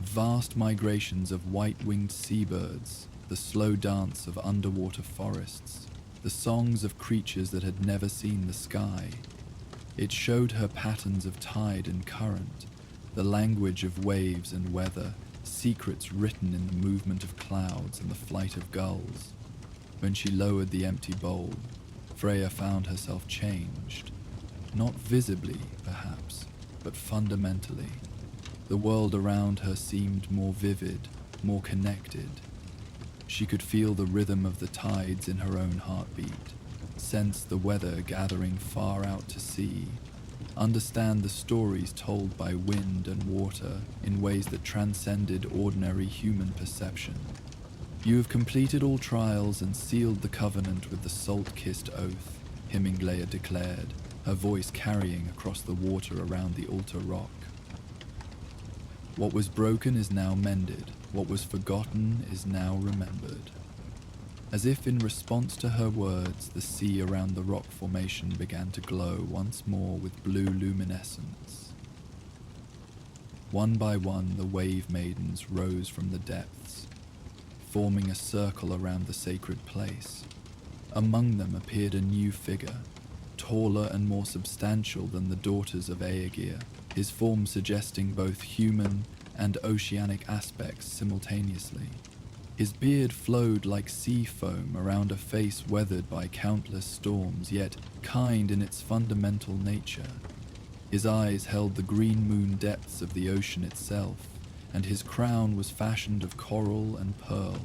vast migrations of white-winged seabirds, the slow dance of underwater forests, the songs of creatures that had never seen the sky. It showed her patterns of tide and current, the language of waves and weather, secrets written in the movement of clouds and the flight of gulls. When she lowered the empty bowl, Freya found herself changed. Not visibly, perhaps, but fundamentally. The world around her seemed more vivid, more connected. She could feel the rhythm of the tides in her own heartbeat, sense the weather gathering far out to sea, understand the stories told by wind and water in ways that transcended ordinary human perception. "You have completed all trials and sealed the covenant with the salt-kissed oath," Himinglea declared, her voice carrying across the water around the altar rock. "What was broken is now mended, what was forgotten is now remembered." As if in response to her words, the sea around the rock formation began to glow once more with blue luminescence. One by one, the wave maidens rose from the depths, forming a circle around the sacred place. Among them appeared a new figure, taller and more substantial than the daughters of Aegir, his form suggesting both human and oceanic aspects simultaneously. His beard flowed like sea foam around a face weathered by countless storms, yet kind in its fundamental nature. His eyes held the green moon depths of the ocean itself, and his crown was fashioned of coral and pearl.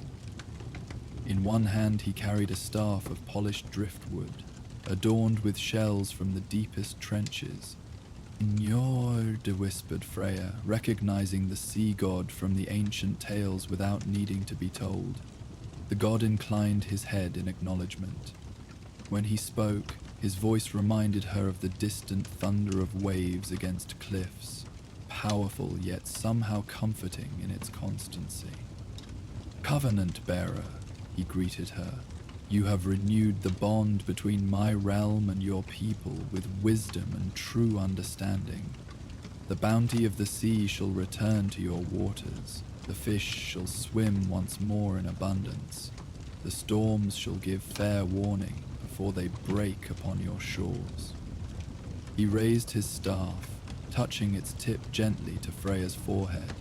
In one hand he carried a staff of polished driftwood, adorned with shells from the deepest trenches. "Njord," whispered Freya, recognizing the sea god from the ancient tales without needing to be told. The god inclined his head in acknowledgement. When he spoke, his voice reminded her of the distant thunder of waves against cliffs, powerful yet somehow comforting in its constancy. "Covenant-bearer," he greeted her. "You have renewed the bond between my realm and your people with wisdom and true understanding. The bounty of the sea shall return to your waters. The fish shall swim once more in abundance. The storms shall give fair warning before they break upon your shores." He raised his staff, touching its tip gently to Freya's forehead.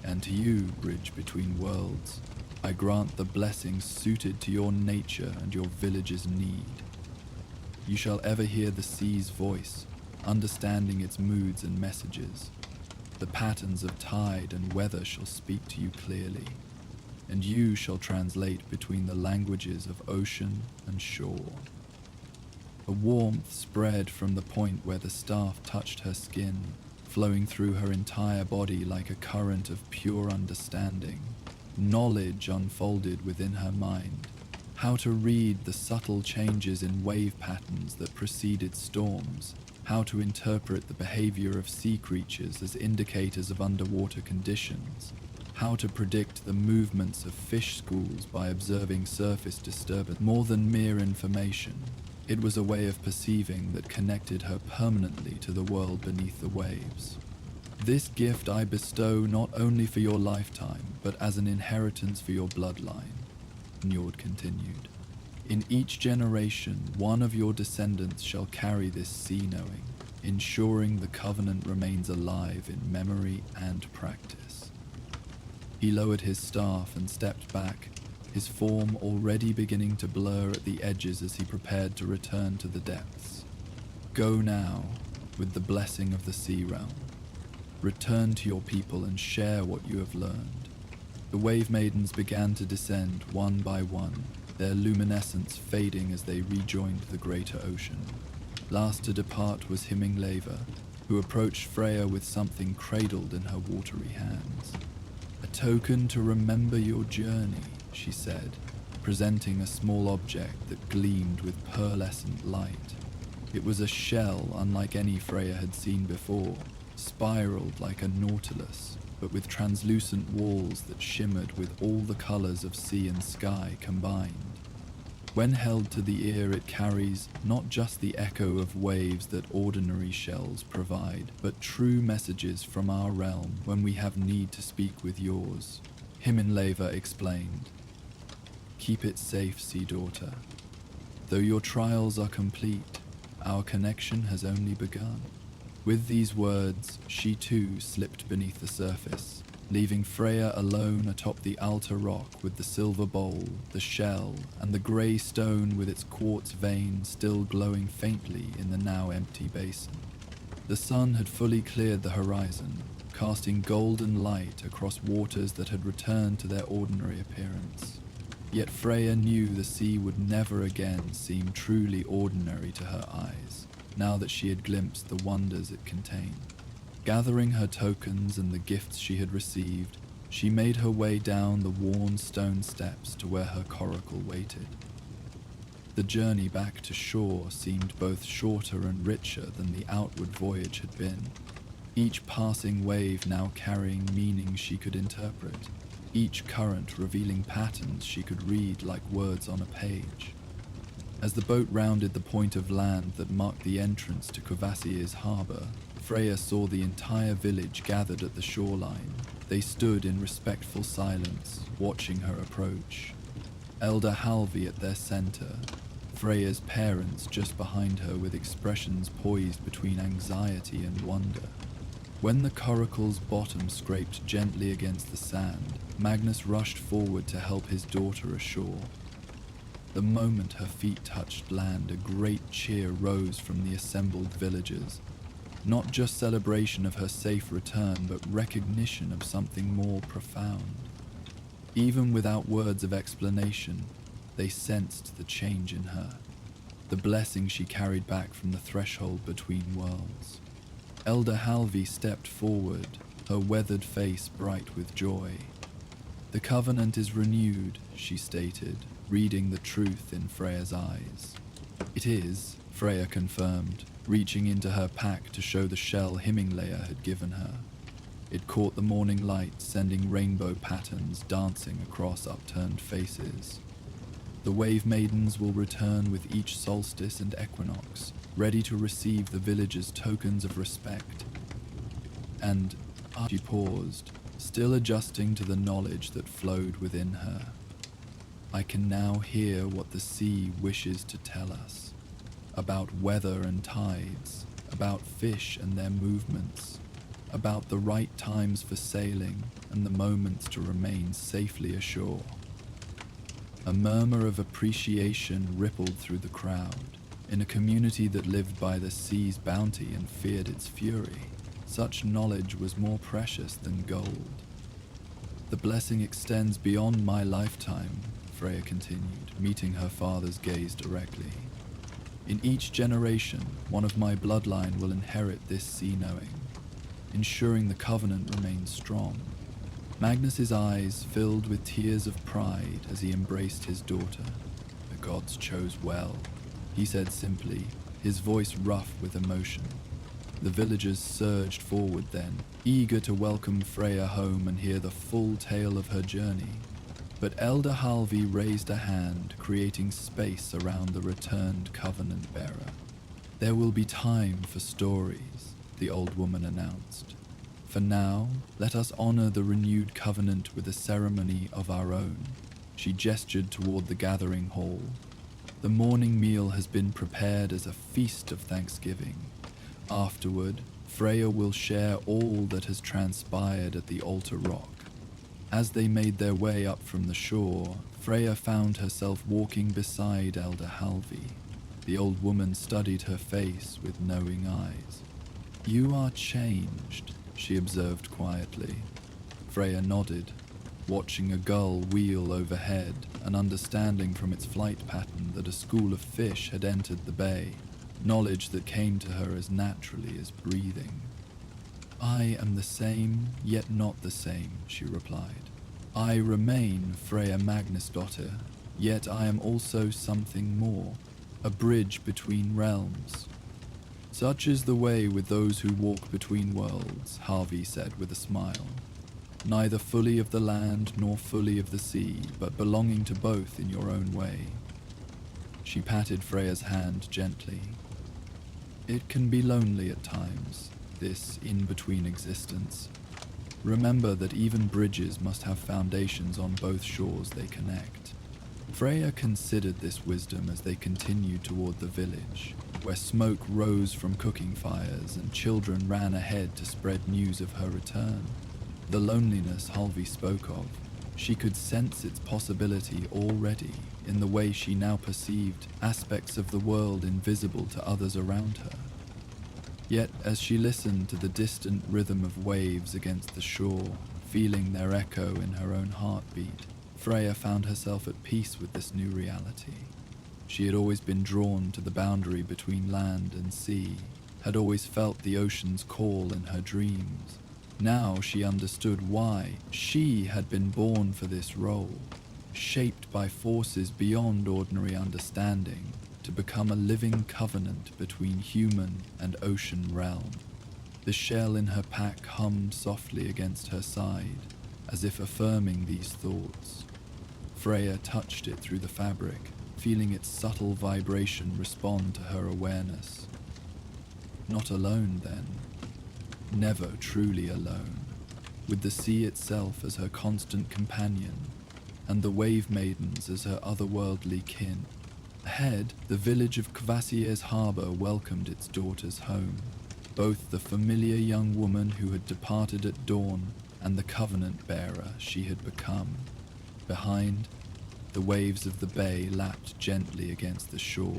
"And to you, bridge between worlds, I grant the blessings suited to your nature and your village's need. You shall ever hear the sea's voice, understanding its moods and messages. The patterns of tide and weather shall speak to you clearly, and you shall translate between the languages of ocean and shore." A warmth spread from the point where the staff touched her skin, flowing through her entire body like a current of pure understanding. Knowledge unfolded within her mind, how to read the subtle changes in wave patterns that preceded storms, how to interpret the behavior of sea creatures as indicators of underwater conditions, how to predict the movements of fish schools by observing surface disturbance. More than mere information, it was a way of perceiving that connected her permanently to the world beneath the waves. "This gift I bestow not only for your lifetime, but as an inheritance for your bloodline," Njord continued. In each generation, one of your descendants shall carry this sea knowing, ensuring the covenant remains alive in memory and practice. He lowered his staff and stepped back, his form already beginning to blur at the edges as he prepared to return to the depths. Go now, with the blessing of the sea realm. Return to your people and share what you have learned. The wave maidens began to descend one by one, their luminescence fading as they rejoined the greater ocean. Last to depart was Himingleva, who approached Freya with something cradled in her watery hands. A token to remember your journey, she said, presenting a small object that gleamed with pearlescent light. It was a shell unlike any Freya had seen before, spiraled like a nautilus, but with translucent walls that shimmered with all the colors of sea and sky combined. When held to the ear, it carries not just the echo of waves that ordinary shells provide, but true messages from our realm when we have need to speak with yours. Himingleva explained. Keep it safe, sea daughter. Though your trials are complete, our connection has only begun. With these words, she too slipped beneath the surface, leaving Freya alone atop the altar rock with the silver bowl, the shell, and the grey stone with its quartz vein still glowing faintly in the now empty basin. The sun had fully cleared the horizon, casting golden light across waters that had returned to their ordinary appearance. Yet Freya knew the sea would never again seem truly ordinary to her eyes, now that she had glimpsed the wonders it contained. Gathering her tokens and the gifts she had received, she made her way down the worn stone steps to where her coracle waited. The journey back to shore seemed both shorter and richer than the outward voyage had been, each passing wave now carrying meaning she could interpret, each current revealing patterns she could read like words on a page. As the boat rounded the point of land that marked the entrance to Kvasir's harbour, Freya saw the entire village gathered at the shoreline. They stood in respectful silence, watching her approach. Elder Halvi at their centre, Freya's parents just behind her with expressions poised between anxiety and wonder. When the coracle's bottom scraped gently against the sand, Magnus rushed forward to help his daughter ashore. The moment her feet touched land, a great cheer rose from the assembled villagers. Not just celebration of her safe return, but recognition of something more profound. Even without words of explanation, they sensed the change in her, the blessing she carried back from the threshold between worlds. Elder Halvi stepped forward, her weathered face bright with joy. The covenant is renewed, she stated, reading the truth in Freya's eyes. It is, Freya confirmed, reaching into her pack to show the shell Himingleva had given her. It caught the morning light, sending rainbow patterns dancing across upturned faces. The wave maidens will return with each solstice and equinox, ready to receive the villagers' tokens of respect. And she paused, still adjusting to the knowledge that flowed within her. I can now hear what the sea wishes to tell us, about weather and tides, about fish and their movements, about the right times for sailing and the moments to remain safely ashore. A murmur of appreciation rippled through the crowd. In a community that lived by the sea's bounty and feared its fury, such knowledge was more precious than gold. The blessing extends beyond my lifetime, Freya continued, meeting her father's gaze directly. In each generation, one of my bloodline will inherit this sea knowing, ensuring the covenant remains strong. Magnus's eyes filled with tears of pride as he embraced his daughter. The gods chose well, he said simply, his voice rough with emotion. The villagers surged forward then, eager to welcome Freya home and hear the full tale of her journey. But Elder Halvi raised a hand, creating space around the returned covenant bearer. There will be time for stories, the old woman announced. For now, let us honor the renewed covenant with a ceremony of our own. She gestured toward the gathering hall. The morning meal has been prepared as a feast of thanksgiving. Afterward, Freya will share all that has transpired at the altar rock. As they made their way up from the shore, Freya found herself walking beside Elder Halvi. The old woman studied her face with knowing eyes. "You are changed," she observed quietly. Freya nodded, watching a gull wheel overhead and understanding from its flight pattern that a school of fish had entered the bay, knowledge that came to her as naturally as breathing. "I am the same, yet not the same," she replied. "I remain Freya Magnusdottir, yet I am also something more, a bridge between realms." "Such is the way with those who walk between worlds," Harvey said with a smile. "Neither fully of the land nor fully of the sea, but belonging to both in your own way." She patted Freya's hand gently. "It can be lonely at times, this in-between existence. Remember that even bridges must have foundations on both shores they connect." Freya considered this wisdom as they continued toward the village, where smoke rose from cooking fires and children ran ahead to spread news of her return. The loneliness Halvi spoke of, she could sense its possibility already in the way she now perceived aspects of the world invisible to others around her. Yet as she listened to the distant rhythm of waves against the shore, feeling their echo in her own heartbeat, Freya found herself at peace with this new reality. She had always been drawn to the boundary between land and sea, had always felt the ocean's call in her dreams. Now she understood why she had been born for this role, shaped by forces beyond ordinary understanding, to become a living covenant between human and ocean realm. The shell in her pack hummed softly against her side, as if affirming these thoughts. Freya touched it through the fabric, feeling its subtle vibration respond to her awareness. Not alone, then. Never truly alone, with the sea itself as her constant companion, and the wave maidens as her otherworldly kin. Ahead, the village of Kvasir's harbour welcomed its daughters home, both the familiar young woman who had departed at dawn and the covenant-bearer she had become. Behind, the waves of the bay lapped gently against the shore,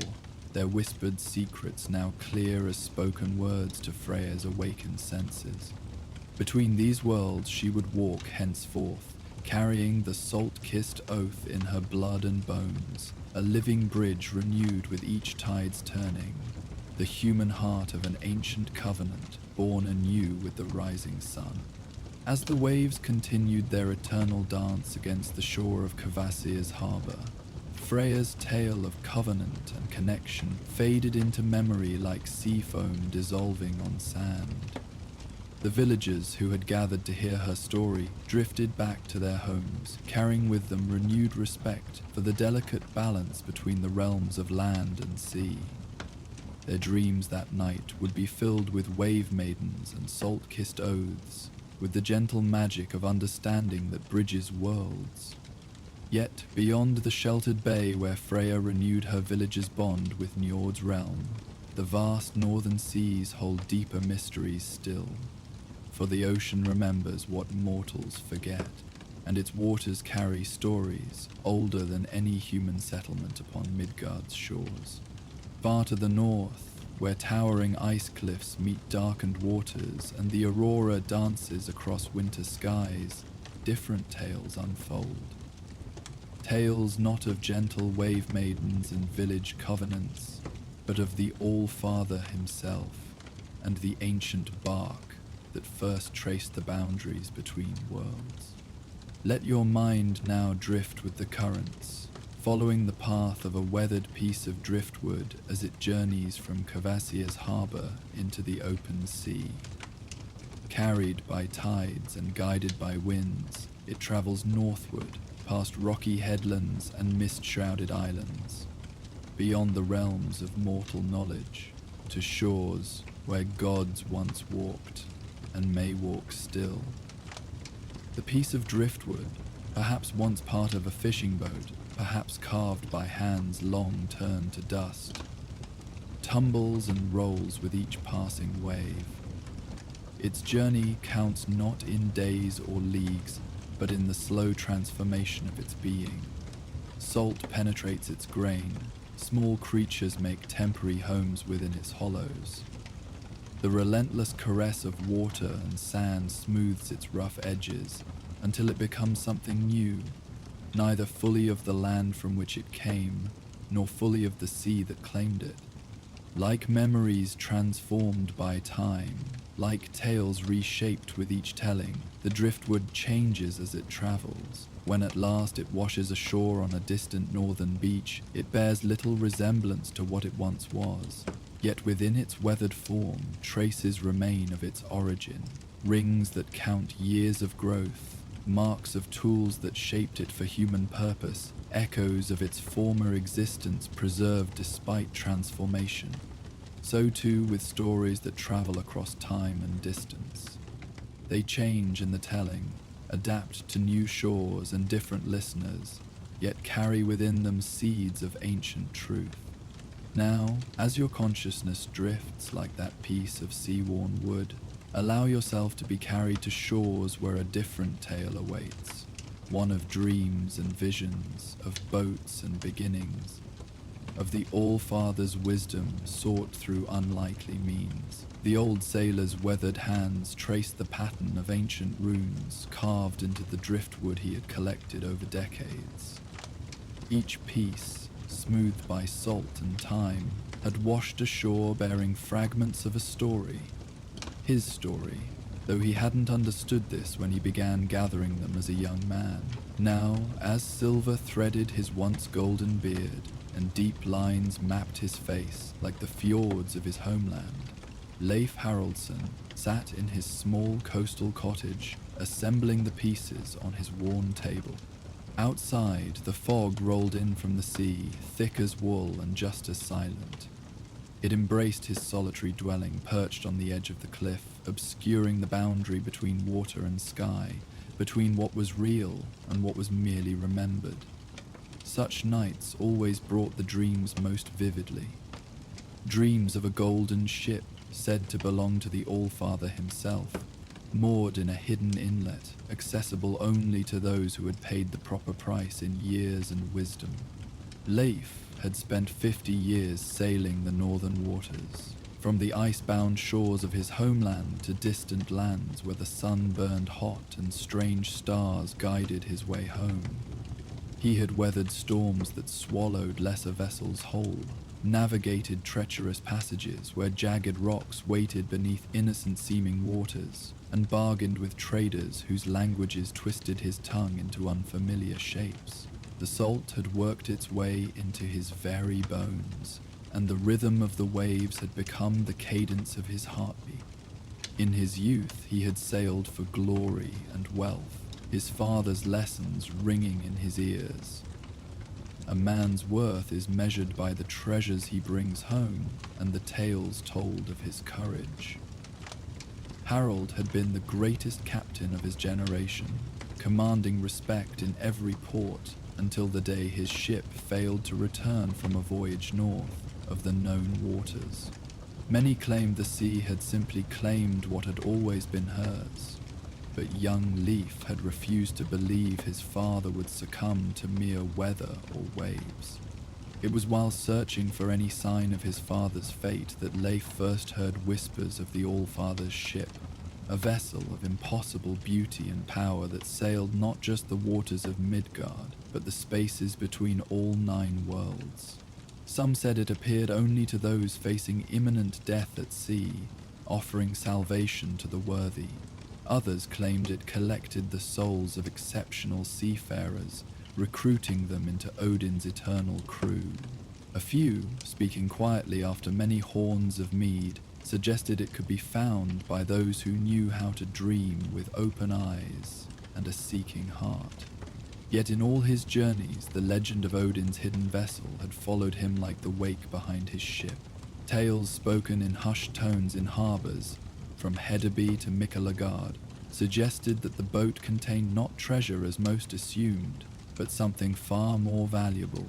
their whispered secrets now clear as spoken words to Freya's awakened senses. Between these worlds she would walk henceforth, carrying the salt-kissed oath in her blood and bones, a living bridge renewed with each tide's turning, the human heart of an ancient covenant born anew with the rising sun. As the waves continued their eternal dance against the shore of Kvasir's harbour, Freya's tale of covenant and connection faded into memory like sea foam dissolving on sand. The villagers who had gathered to hear her story drifted back to their homes, carrying with them renewed respect for the delicate balance between the realms of land and sea. Their dreams that night would be filled with wave maidens and salt-kissed oaths, with the gentle magic of understanding that bridges worlds. Yet, beyond the sheltered bay where Freya renewed her village's bond with Njord's realm, the vast northern seas hold deeper mysteries still. For the ocean remembers what mortals forget, and its waters carry stories older than any human settlement upon Midgard's shores. Far to the north, where towering ice cliffs meet darkened waters and the aurora dances across winter skies, different tales unfold. Tales not of gentle wave maidens and village covenants, but of the All-Father himself and the ancient bark that first traced the boundaries between worlds. Let your mind now drift with the currents, following the path of a weathered piece of driftwood as it journeys from Kvasir's harbour into the open sea. Carried by tides and guided by winds, it travels northward, past rocky headlands and mist-shrouded islands, beyond the realms of mortal knowledge, to shores where gods once walked and may walk still. The piece of driftwood, perhaps once part of a fishing boat, perhaps carved by hands long turned to dust, tumbles and rolls with each passing wave. Its journey counts not in days or leagues, but in the slow transformation of its being. Salt penetrates its grain, small creatures make temporary homes within its hollows. The relentless caress of water and sand smooths its rough edges until it becomes something new, neither fully of the land from which it came, nor fully of the sea that claimed it. Like memories transformed by time, like tales reshaped with each telling, the driftwood changes as it travels. When at last it washes ashore on a distant northern beach, it bears little resemblance to what it once was. Yet within its weathered form, traces remain of its origin, rings that count years of growth, marks of tools that shaped it for human purpose, echoes of its former existence preserved despite transformation. So too with stories that travel across time and distance. They change in the telling, adapt to new shores and different listeners, yet carry within them seeds of ancient truth. Now, as your consciousness drifts like that piece of sea-worn wood, allow yourself to be carried to shores where a different tale awaits, one of dreams and visions, of boats and beginnings, of the All-Father's wisdom sought through unlikely means. The old sailor's weathered hands traced the pattern of ancient runes carved into the driftwood he had collected over decades. Each piece, smoothed by salt and time, had washed ashore bearing fragments of a story. His story, though he hadn't understood this when he began gathering them as a young man. Now, as silver threaded his once golden beard, and deep lines mapped his face like the fjords of his homeland, Leif Haraldsson sat in his small coastal cottage, assembling the pieces on his worn table. Outside, the fog rolled in from the sea, thick as wool and just as silent. It embraced his solitary dwelling perched on the edge of the cliff, obscuring the boundary between water and sky, between what was real and what was merely remembered. Such nights always brought the dreams most vividly. Dreams of a golden ship said to belong to the Allfather himself, moored in a hidden inlet, accessible only to those who had paid the proper price in years and wisdom. Leif had spent 50 years sailing the northern waters, from the ice-bound shores of his homeland to distant lands where the sun burned hot and strange stars guided his way home. He had weathered storms that swallowed lesser vessels whole, navigated treacherous passages where jagged rocks waited beneath innocent-seeming waters, and bargained with traders whose languages twisted his tongue into unfamiliar shapes. The salt had worked its way into his very bones, and the rhythm of the waves had become the cadence of his heartbeat. In his youth, he had sailed for glory and wealth, his father's lessons ringing in his ears. A man's worth is measured by the treasures he brings home and the tales told of his courage. Harold had been the greatest captain of his generation, commanding respect in every port until the day his ship failed to return from a voyage north of the known waters. Many claimed the sea had simply claimed what had always been hers, but young Leif had refused to believe his father would succumb to mere weather or waves. It was while searching for any sign of his father's fate that Leif first heard whispers of the Allfather's ship, a vessel of impossible beauty and power that sailed not just the waters of Midgard, but the spaces between all 9 worlds. Some said it appeared only to those facing imminent death at sea, offering salvation to the worthy. Others claimed it collected the souls of exceptional seafarers, recruiting them into Odin's eternal crew. A few, speaking quietly after many horns of mead, suggested it could be found by those who knew how to dream with open eyes and a seeking heart. Yet in all his journeys, the legend of Odin's hidden vessel had followed him like the wake behind his ship. Tales spoken in hushed tones in harbours, from Hedeby to Mikkelagard, suggested that the boat contained not treasure as most assumed, but something far more valuable: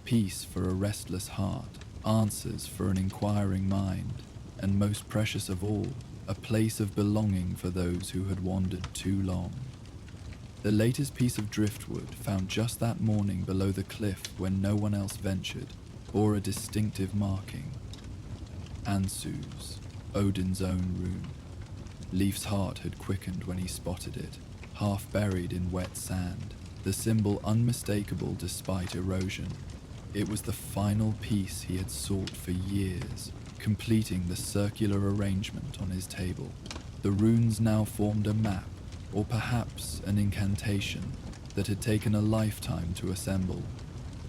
peace for a restless heart, answers for an inquiring mind, and most precious of all, a place of belonging for those who had wandered too long. The latest piece of driftwood, found just that morning below the cliff when no one else ventured, bore a distinctive marking: Ansu's, Odin's own rune. Leif's heart had quickened when he spotted it, half buried in wet sand, the symbol unmistakable despite erosion. It was the final piece he had sought for years, completing the circular arrangement on his table. The runes now formed a map, or perhaps an incantation, that had taken a lifetime to assemble.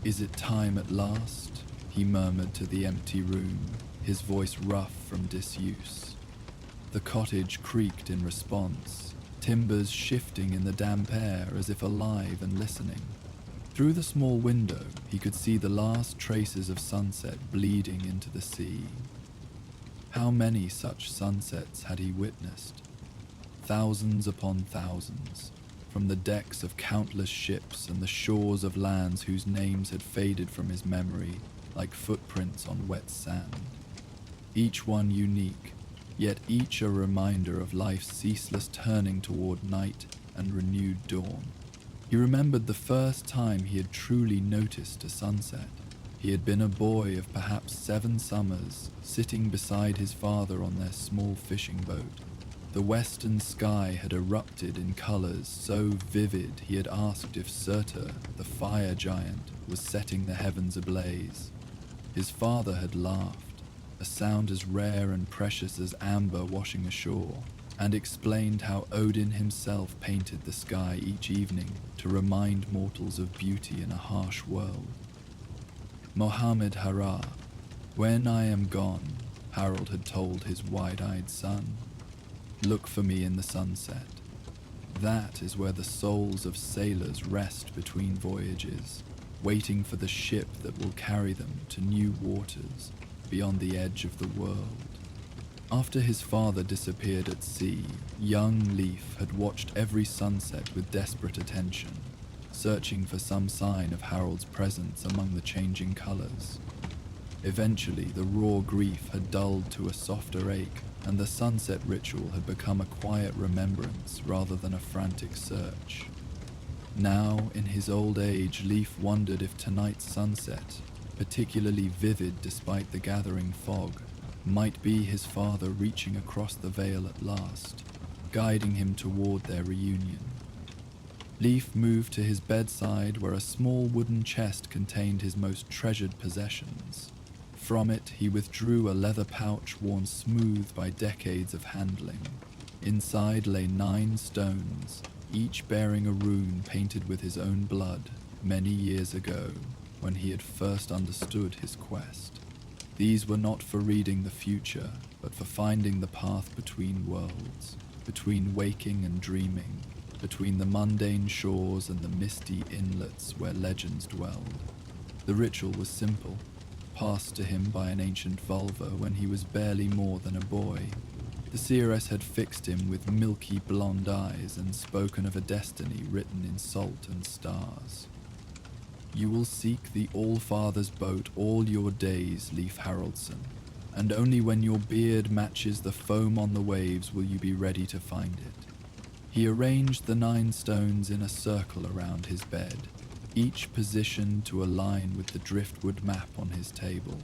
"Is it time at last?" he murmured to the empty room, his voice rough from disuse. The cottage creaked in response, timbers shifting in the damp air as if alive and listening. Through the small window, he could see the last traces of sunset bleeding into the sea. How many such sunsets had he witnessed? Thousands upon thousands, from the decks of countless ships and the shores of lands whose names had faded from his memory like footprints on wet sand. Each one unique, yet each a reminder of life's ceaseless turning toward night and renewed dawn. He remembered the first time he had truly noticed a sunset. He had been a boy of perhaps 7 summers, sitting beside his father on their small fishing boat. The western sky had erupted in colors so vivid he had asked if Surtur, the fire giant, was setting the heavens ablaze. His father had laughed, a sound as rare and precious as amber washing ashore, and explained how Odin himself painted the sky each evening to remind mortals of beauty in a harsh world. Mohammed Hara, when I am gone, Harold had told his wide-eyed son, look for me in the sunset. That is where the souls of sailors rest between voyages, waiting for the ship that will carry them to new waters beyond the edge of the world. After his father disappeared at sea, young Leif had watched every sunset with desperate attention, searching for some sign of Harold's presence among the changing colors. Eventually, the raw grief had dulled to a softer ache, and the sunset ritual had become a quiet remembrance rather than a frantic search. Now, in his old age, Leif wondered if tonight's sunset, particularly vivid despite the gathering fog, might be his father reaching across the veil at last, guiding him toward their reunion. Leif moved to his bedside where a small wooden chest contained his most treasured possessions. From it, he withdrew a leather pouch worn smooth by decades of handling. Inside lay 9 stones, each bearing a rune painted with his own blood many years ago, when he had first understood his quest. These were not for reading the future, but for finding the path between worlds, between waking and dreaming, between the mundane shores and the misty inlets where legends dwelled. The ritual was simple, passed to him by an ancient vulva when he was barely more than a boy. The seeress had fixed him with milky blonde eyes and spoken of a destiny written in salt and stars. You will seek the All-Father's boat all your days, Leif Haraldsson, and only when your beard matches the foam on the waves will you be ready to find it. He arranged the 9 stones in a circle around his bed, each positioned to align with the driftwood map on his table.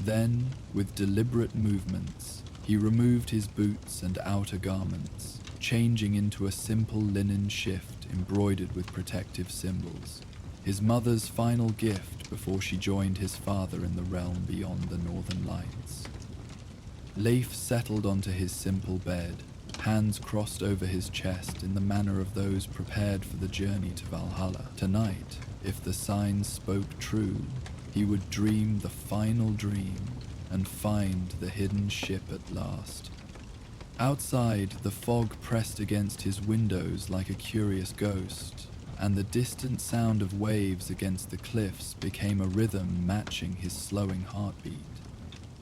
Then, with deliberate movements, he removed his boots and outer garments, changing into a simple linen shift embroidered with protective symbols, his mother's final gift before she joined his father in the realm beyond the northern lights. Leif settled onto his simple bed, hands crossed over his chest in the manner of those prepared for the journey to Valhalla. Tonight, if the signs spoke true, he would dream the final dream and find the hidden ship at last. Outside, the fog pressed against his windows like a curious ghost, and the distant sound of waves against the cliffs became a rhythm matching his slowing heartbeat.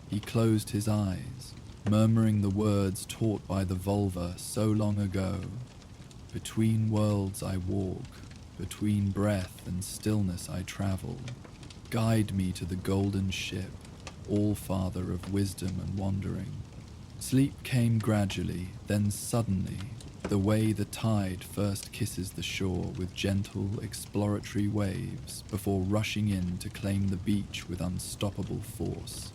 He closed his eyes, murmuring the words taught by the vulva so long ago. Between worlds I walk, between breath and stillness I travel. Guide me to the golden ship, all-father of wisdom and wandering. Sleep came gradually, then suddenly, the way the tide first kisses the shore with gentle, exploratory waves before rushing in to claim the beach with unstoppable force.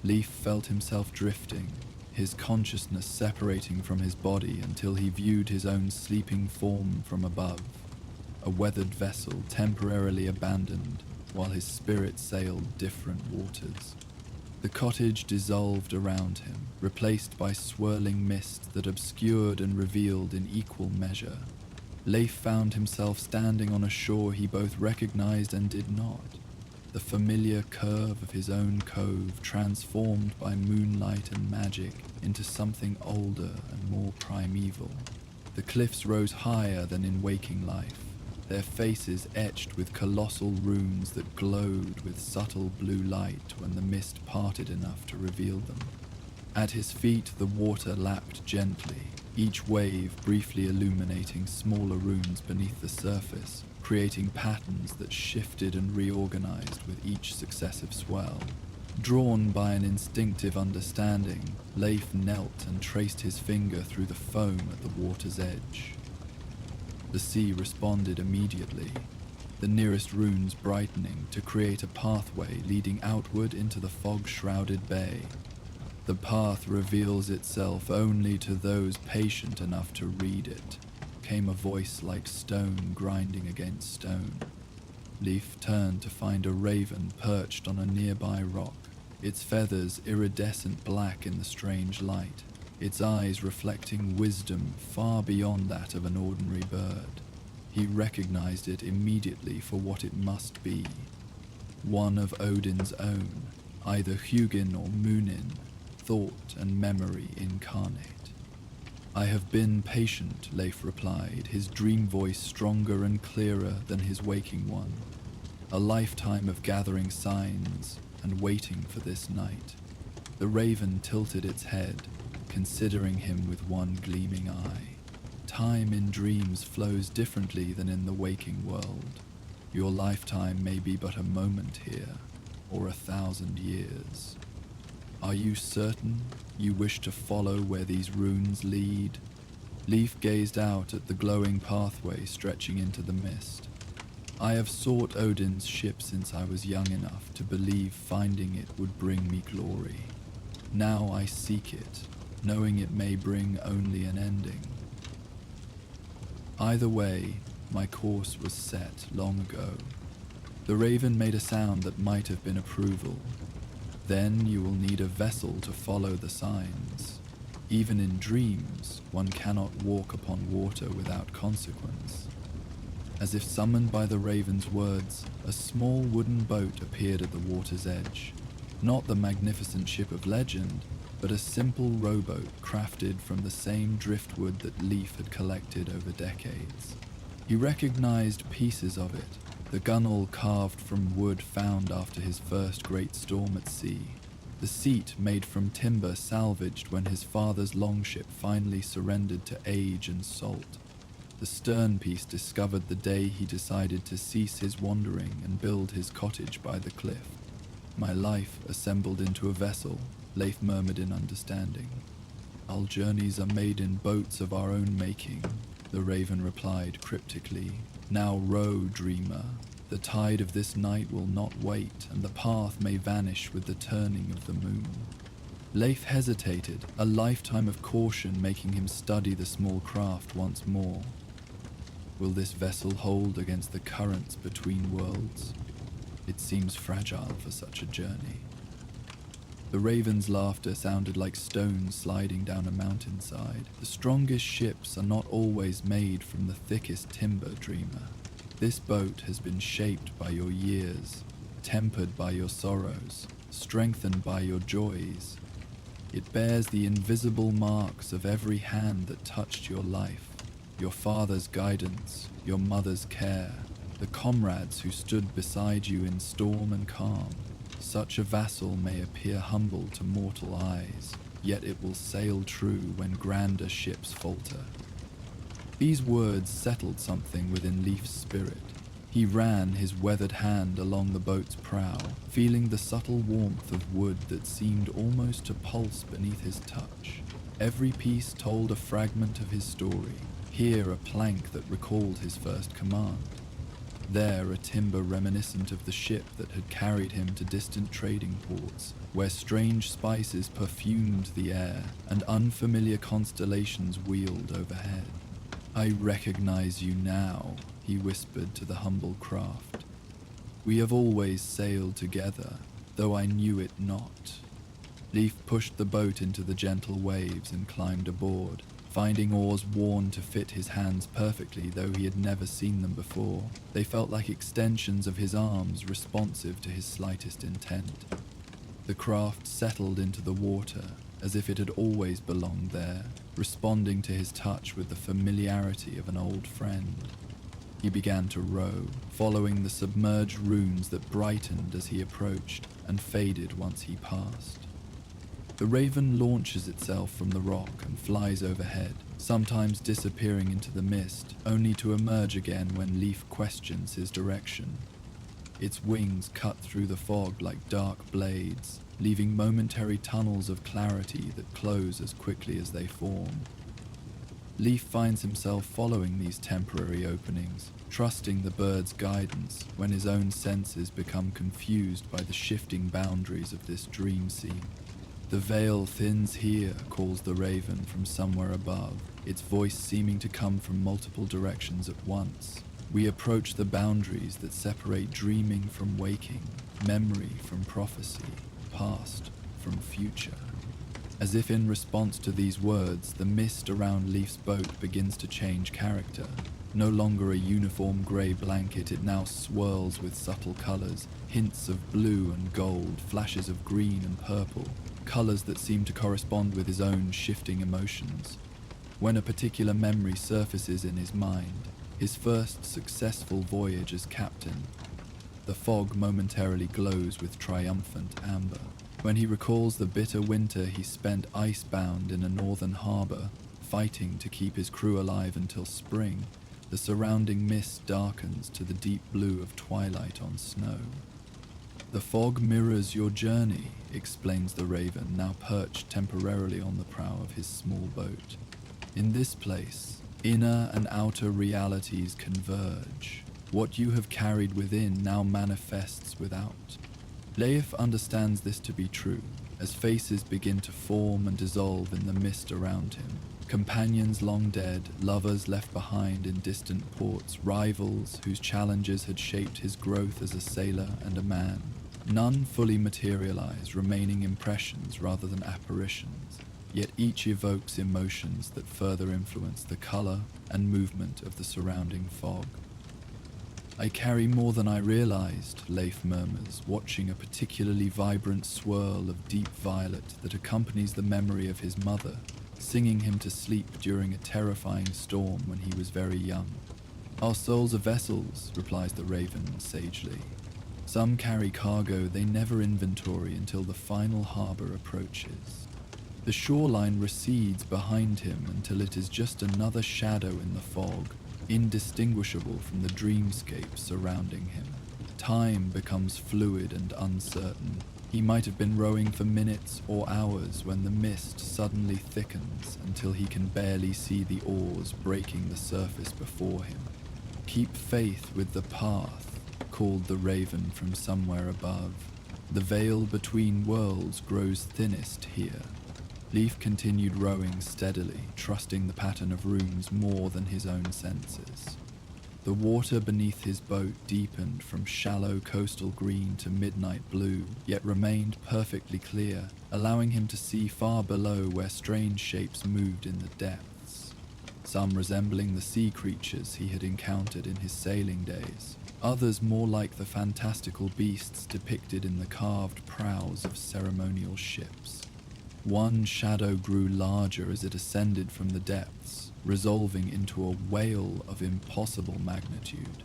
Leif felt himself drifting, his consciousness separating from his body until he viewed his own sleeping form from above, a weathered vessel temporarily abandoned while his spirit sailed different waters. The cottage dissolved around him, replaced by swirling mist that obscured and revealed in equal measure. Leif found himself standing on a shore he both recognized and did not, the familiar curve of his own cove transformed by moonlight and magic into something older and more primeval. The cliffs rose higher than in waking life, their faces etched with colossal runes that glowed with subtle blue light when the mist parted enough to reveal them. At his feet the water lapped gently, each wave briefly illuminating smaller runes beneath the surface, creating patterns that shifted and reorganized with each successive swell. Drawn by an instinctive understanding, Leif knelt and traced his finger through the foam at the water's edge. The sea responded immediately, the nearest runes brightening to create a pathway leading outward into the fog-shrouded bay. The path reveals itself only to those patient enough to read it, came a voice like stone grinding against stone. Leif turned to find a raven perched on a nearby rock, its feathers iridescent black in the strange light, its eyes reflecting wisdom far beyond that of an ordinary bird. He recognized it immediately for what it must be. One of Odin's own, either Hugin or Munin, thought and memory incarnate. "I have been patient," Leif replied, his dream voice stronger and clearer than his waking one. "A lifetime of gathering signs and waiting for this night." The raven tilted its head, considering him with one gleaming eye. "Time in dreams flows differently than in the waking world. Your lifetime may be but a moment here, or 1,000 years. Are you certain you wish to follow where these runes lead?" Leif gazed out at the glowing pathway stretching into the mist. "I have sought Odin's ship since I was young enough to believe finding it would bring me glory. Now I seek it, knowing it may bring only an ending. Either way, my course was set long ago." The raven made a sound that might have been approval. "Then you will need a vessel to follow the signs. Even in dreams, one cannot walk upon water without consequence." As if summoned by the raven's words, a small wooden boat appeared at the water's edge. Not the magnificent ship of legend, but a simple rowboat crafted from the same driftwood that Leif had collected over decades. He recognized pieces of it, the gunwale carved from wood found after his first great storm at sea, the seat made from timber salvaged when his father's longship finally surrendered to age and salt, the stern piece discovered the day he decided to cease his wandering and build his cottage by the cliff. "My life assembled into a vessel," Leif murmured in understanding. "Our journeys are made in boats of our own making," the raven replied cryptically. "Now row, dreamer. The tide of this night will not wait, and the path may vanish with the turning of the moon." Leif hesitated, a lifetime of caution making him study the small craft once more. Will this vessel hold against the currents between worlds? It seems fragile for such a journey. The raven's laughter sounded like stones sliding down a mountainside. "The strongest ships are not always made from the thickest timber, dreamer. This boat has been shaped by your years, tempered by your sorrows, strengthened by your joys. It bears the invisible marks of every hand that touched your life, your father's guidance, your mother's care, the comrades who stood beside you in storm and calm. Such a vassal may appear humble to mortal eyes, yet it will sail true when grander ships falter." These words settled something within Leif's spirit. He ran his weathered hand along the boat's prow, feeling the subtle warmth of wood that seemed almost to pulse beneath his touch. Every piece told a fragment of his story. Here a plank that recalled his first command. There a timber reminiscent of the ship that had carried him to distant trading ports, where strange spices perfumed the air and unfamiliar constellations wheeled overhead. "I recognize you now," he whispered to the humble craft. "We have always sailed together, though I knew it not." Leif pushed the boat into the gentle waves and climbed aboard, finding oars worn to fit his hands perfectly, though he had never seen them before. They felt like extensions of his arms, responsive to his slightest intent. The craft settled into the water, as if it had always belonged there, responding to his touch with the familiarity of an old friend. He began to row, following the submerged runes that brightened as he approached and faded once he passed. The raven launches itself from the rock and flies overhead, sometimes disappearing into the mist, only to emerge again when Leif questions his direction. Its wings cut through the fog like dark blades, leaving momentary tunnels of clarity that close as quickly as they form. Leif finds himself following these temporary openings, trusting the bird's guidance when his own senses become confused by the shifting boundaries of this dream scene. "The veil thins here," calls the raven from somewhere above, its voice seeming to come from multiple directions at once. "We approach the boundaries that separate dreaming from waking, memory from prophecy, past from future." As if in response to these words, the mist around Leif's boat begins to change character. No longer a uniform grey blanket, it now swirls with subtle colours, hints of blue and gold, flashes of green and purple, colours that seem to correspond with his own shifting emotions. When a particular memory surfaces in his mind, his first successful voyage as captain, the fog momentarily glows with triumphant amber. When he recalls the bitter winter he spent icebound in a northern harbour, fighting to keep his crew alive until spring, the surrounding mist darkens to the deep blue of twilight on snow. "The fog mirrors your journey," explains the raven, now perched temporarily on the prow of his small boat. "In this place, inner and outer realities converge. What you have carried within now manifests without." Leif understands this to be true, as faces begin to form and dissolve in the mist around him. Companions long dead, lovers left behind in distant ports, rivals whose challenges had shaped his growth as a sailor and a man. None fully materialize, remaining impressions rather than apparitions, yet each evokes emotions that further influence the color and movement of the surrounding fog. "I carry more than I realized," Leif murmurs, watching a particularly vibrant swirl of deep violet that accompanies the memory of his mother, singing him to sleep during a terrifying storm when he was very young. "Our souls are vessels," replies the raven sagely. "Some carry cargo they never inventory until the final harbor approaches." The shoreline recedes behind him until it is just another shadow in the fog, indistinguishable from the dreamscape surrounding him. Time becomes fluid and uncertain. He might have been rowing for minutes or hours when the mist suddenly thickens until he can barely see the oars breaking the surface before him. "Keep faith with the path," called the raven from somewhere above. "The veil between worlds grows thinnest here." Leif continued rowing steadily, trusting the pattern of runes more than his own senses. The water beneath his boat deepened from shallow coastal green to midnight blue, yet remained perfectly clear, allowing him to see far below where strange shapes moved in the depths, some resembling the sea creatures he had encountered in his sailing days, others more like the fantastical beasts depicted in the carved prows of ceremonial ships. One shadow grew larger as it ascended from the depths, resolving into a whale of impossible magnitude.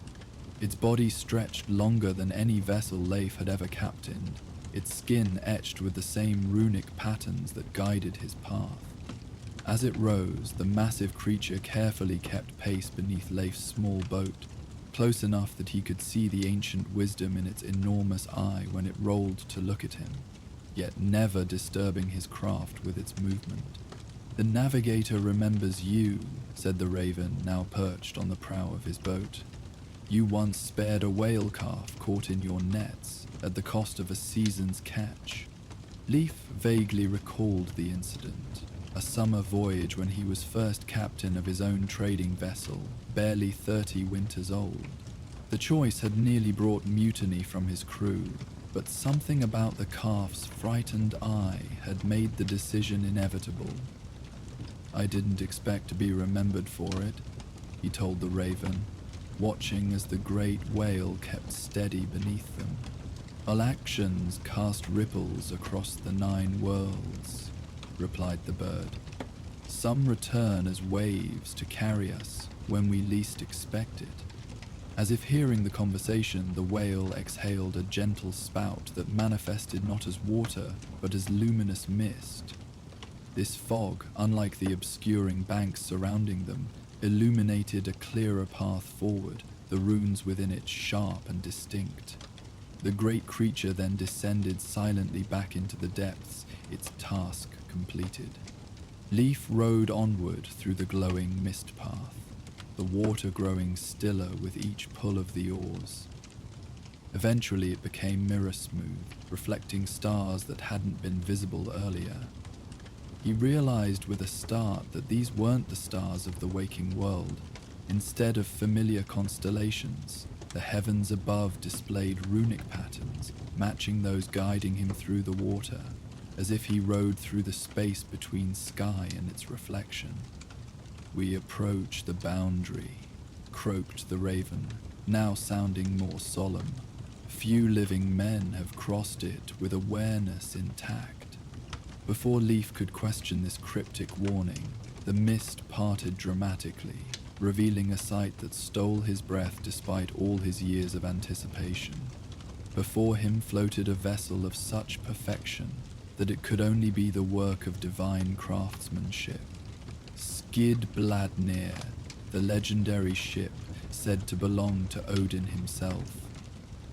Its body stretched longer than any vessel Leif had ever captained, its skin etched with the same runic patterns that guided his path. As it rose, the massive creature carefully kept pace beneath Leif's small boat, close enough that he could see the ancient wisdom in its enormous eye when it rolled to look at him, yet never disturbing his craft with its movement. "The navigator remembers you," said the raven, now perched on the prow of his boat. "You once spared a whale calf caught in your nets at the cost of a season's catch." Leif vaguely recalled the incident, a summer voyage when he was first captain of his own trading vessel, barely 30 winters old. The choice had nearly brought mutiny from his crew, but something about the calf's frightened eye had made the decision inevitable. "I didn't expect to be remembered for it," he told the raven, watching as the great whale kept steady beneath them. "Our actions cast ripples across the 9 worlds," replied the bird. "Some return as waves to carry us when we least expect it." As if hearing the conversation, the whale exhaled a gentle spout that manifested not as water, but as luminous mist. This fog, unlike the obscuring banks surrounding them, illuminated a clearer path forward, the runes within it sharp and distinct. The great creature then descended silently back into the depths, its task completed. Leif rowed onward through the glowing mist path, the water growing stiller with each pull of the oars. Eventually it became mirror smooth, reflecting stars that hadn't been visible earlier. He realized with a start that these weren't the stars of the waking world. Instead of familiar constellations, the heavens above displayed runic patterns, matching those guiding him through the water, as if he rode through the space between sky and its reflection. "We approach the boundary," croaked the raven, now sounding more solemn. "Few living men have crossed it with awareness intact." Before Leif could question this cryptic warning, the mist parted dramatically, revealing a sight that stole his breath despite all his years of anticipation. Before him floated a vessel of such perfection that it could only be the work of divine craftsmanship. Skid Bladnir, the legendary ship said to belong to Odin himself.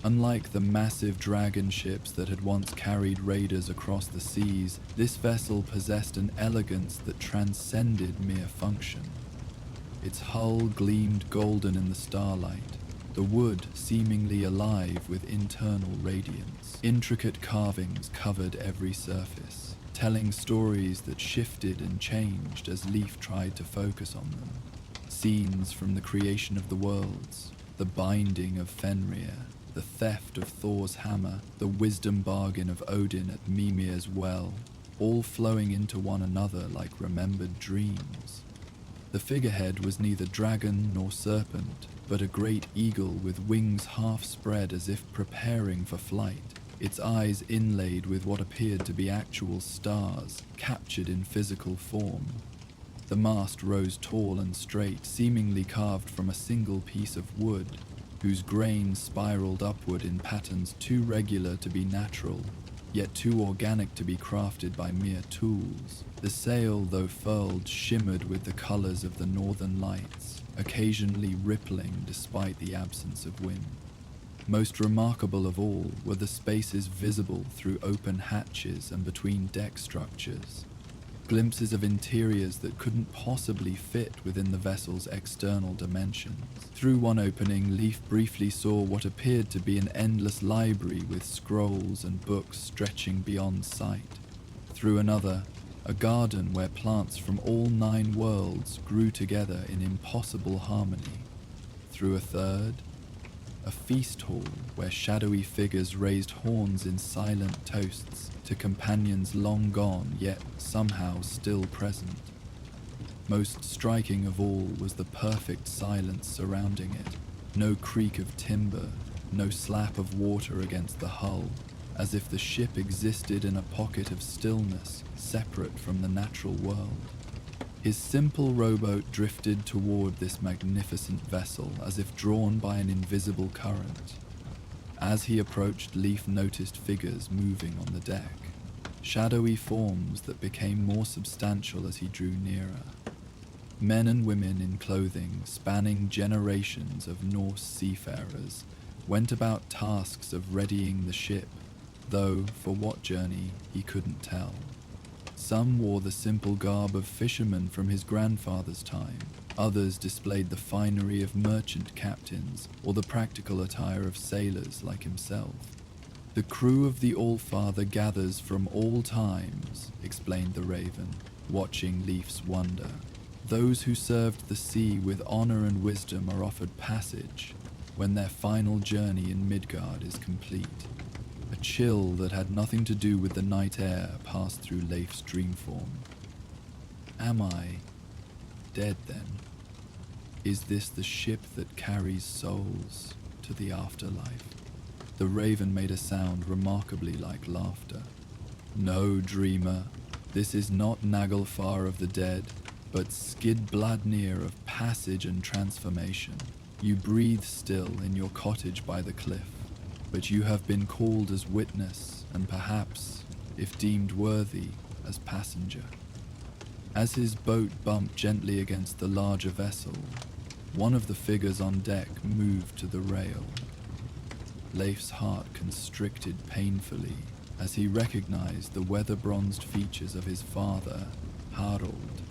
Unlike the massive dragon ships that had once carried raiders across the seas, this vessel possessed an elegance that transcended mere function. Its hull gleamed golden in the starlight, the wood seemingly alive with internal radiance. Intricate carvings covered every surface, telling stories that shifted and changed as Leif tried to focus on them. Scenes from the creation of the worlds, the binding of Fenrir, the theft of Thor's hammer, the wisdom bargain of Odin at Mimir's well, all flowing into one another like remembered dreams. The figurehead was neither dragon nor serpent, but a great eagle with wings half spread as if preparing for flight, its eyes inlaid with what appeared to be actual stars, captured in physical form. The mast rose tall and straight, seemingly carved from a single piece of wood, whose grain spiraled upward in patterns too regular to be natural, yet too organic to be crafted by mere tools. The sail, though furled, shimmered with the colors of the northern lights, occasionally rippling despite the absence of wind. Most remarkable of all were the spaces visible through open hatches and between deck structures, glimpses of interiors that couldn't possibly fit within the vessel's external dimensions. Through one opening, Leif briefly saw what appeared to be an endless library with scrolls and books stretching beyond sight. Through another, a garden where plants from all 9 worlds grew together in impossible harmony. Through a third, a feast hall where shadowy figures raised horns in silent toasts to companions long gone yet somehow still present. Most striking of all was the perfect silence surrounding it. No creak of timber, no slap of water against the hull, as if the ship existed in a pocket of stillness separate from the natural world. His simple rowboat drifted toward this magnificent vessel as if drawn by an invisible current. As he approached, Leif noticed figures moving on the deck, shadowy forms that became more substantial as he drew nearer. Men and women in clothing spanning generations of Norse seafarers went about tasks of readying the ship, though for what journey he couldn't tell. Some wore the simple garb of fishermen from his grandfather's time. Others displayed the finery of merchant captains or the practical attire of sailors like himself. The crew of the All-Father gathers from all times, explained the Raven, watching Leif's wonder. Those who served the sea with honor and wisdom are offered passage when their final journey in Midgard is complete. A chill that had nothing to do with the night air passed through Leif's dream form. Am I dead then? Is this the ship that carries souls to the afterlife? The Raven made a sound remarkably like laughter. No, dreamer, this is not Naglfar of the dead, but Skidbladnir of passage and transformation. You breathe still in your cottage by the cliff, but you have been called as witness and perhaps, if deemed worthy, as passenger. As his boat bumped gently against the larger vessel, one of the figures on deck moved to the rail. Leif's heart constricted painfully as he recognized the weather-bronzed features of his father, Harald,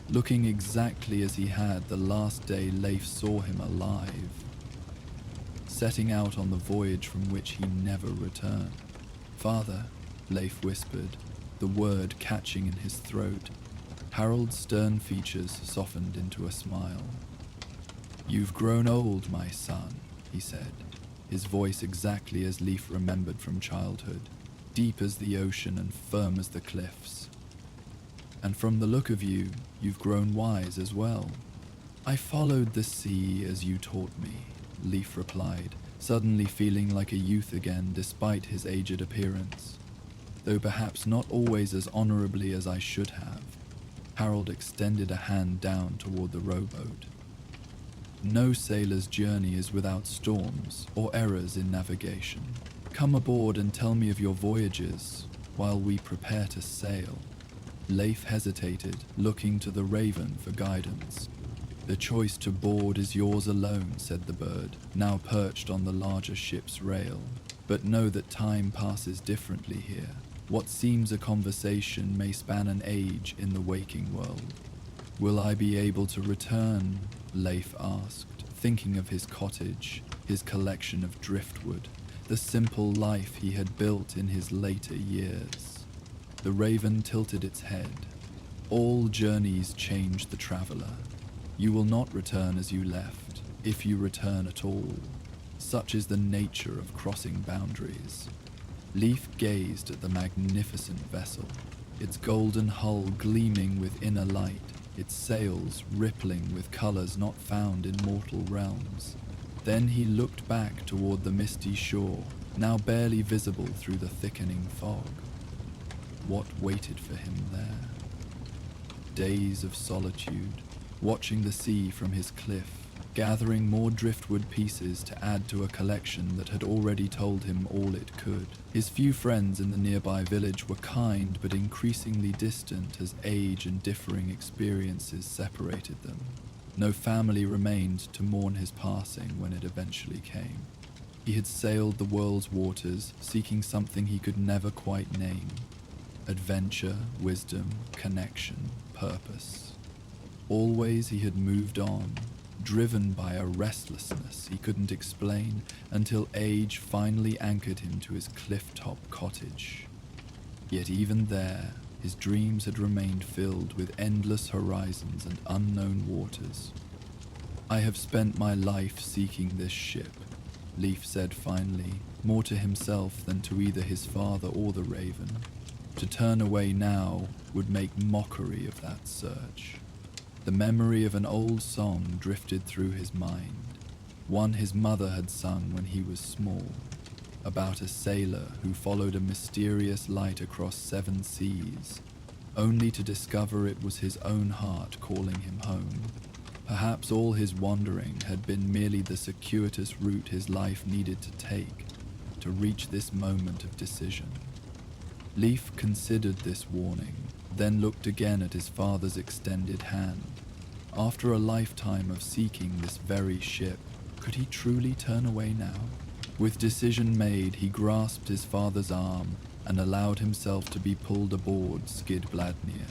looking exactly as he had the last day Leif saw him alive, setting out on the voyage from which he never returned. "Father," Leif whispered, the word catching in his throat. Harald's stern features softened into a smile. "You've grown old, my son," he said, his voice exactly as Leif remembered from childhood, deep as the ocean and firm as the cliffs. "And from the look of you, you've grown wise as well." "I followed the sea as you taught me," Leif replied, suddenly feeling like a youth again despite his aged appearance, though perhaps not always as honorably as I should have. Harald extended a hand down toward the rowboat. "No sailor's journey is without storms or errors in navigation. Come aboard and tell me of your voyages while we prepare to sail." Leif hesitated, looking to the Raven for guidance. "The choice to board is yours alone," said the bird, now perched on the larger ship's rail. "But know that time passes differently here. What seems a conversation may span an age in the waking world." "Will I be able to return?" Leif asked, thinking of his cottage, his collection of driftwood, the simple life he had built in his later years. The Raven tilted its head. "All journeys change the traveler. You will not return as you left, if you return at all. Such is the nature of crossing boundaries." Leif gazed at the magnificent vessel, its golden hull gleaming with inner light, its sails rippling with colors not found in mortal realms. Then he looked back toward the misty shore, now barely visible through the thickening fog. What waited for him there? Days of solitude, watching the sea from his cliff, gathering more driftwood pieces to add to a collection that had already told him all it could. His few friends in the nearby village were kind but increasingly distant as age and differing experiences separated them. No family remained to mourn his passing when it eventually came. He had sailed the world's waters, seeking something he could never quite name. Adventure, wisdom, connection, purpose. Always he had moved on, driven by a restlessness he couldn't explain until age finally anchored him to his cliff-top cottage. Yet even there, his dreams had remained filled with endless horizons and unknown waters. "I have spent my life seeking this ship," Leif said finally, more to himself than to either his father or the Raven. To turn away now would make mockery of that search. The memory of an old song drifted through his mind, one his mother had sung when he was small, about a sailor who followed a mysterious light across 7 seas, only to discover it was his own heart calling him home. Perhaps all his wandering had been merely the circuitous route his life needed to take, to reach this moment of decision. Leif considered this warning, then looked again at his father's extended hand. After a lifetime of seeking this very ship, could he truly turn away now? With decision made, he grasped his father's arm and allowed himself to be pulled aboard Skidbladnir.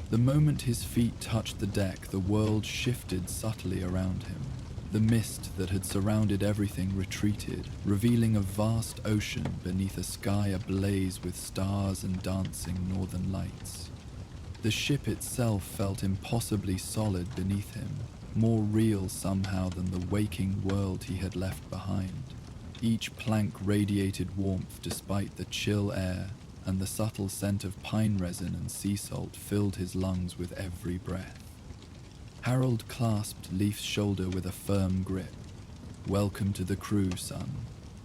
The moment his feet touched the deck, the world shifted subtly around him. The mist that had surrounded everything retreated, revealing a vast ocean beneath a sky ablaze with stars and dancing northern lights. The ship itself felt impossibly solid beneath him, more real somehow than the waking world he had left behind. Each plank radiated warmth despite the chill air, and the subtle scent of pine resin and sea salt filled his lungs with every breath. Harold clasped Leif's shoulder with a firm grip. "Welcome to the crew, son.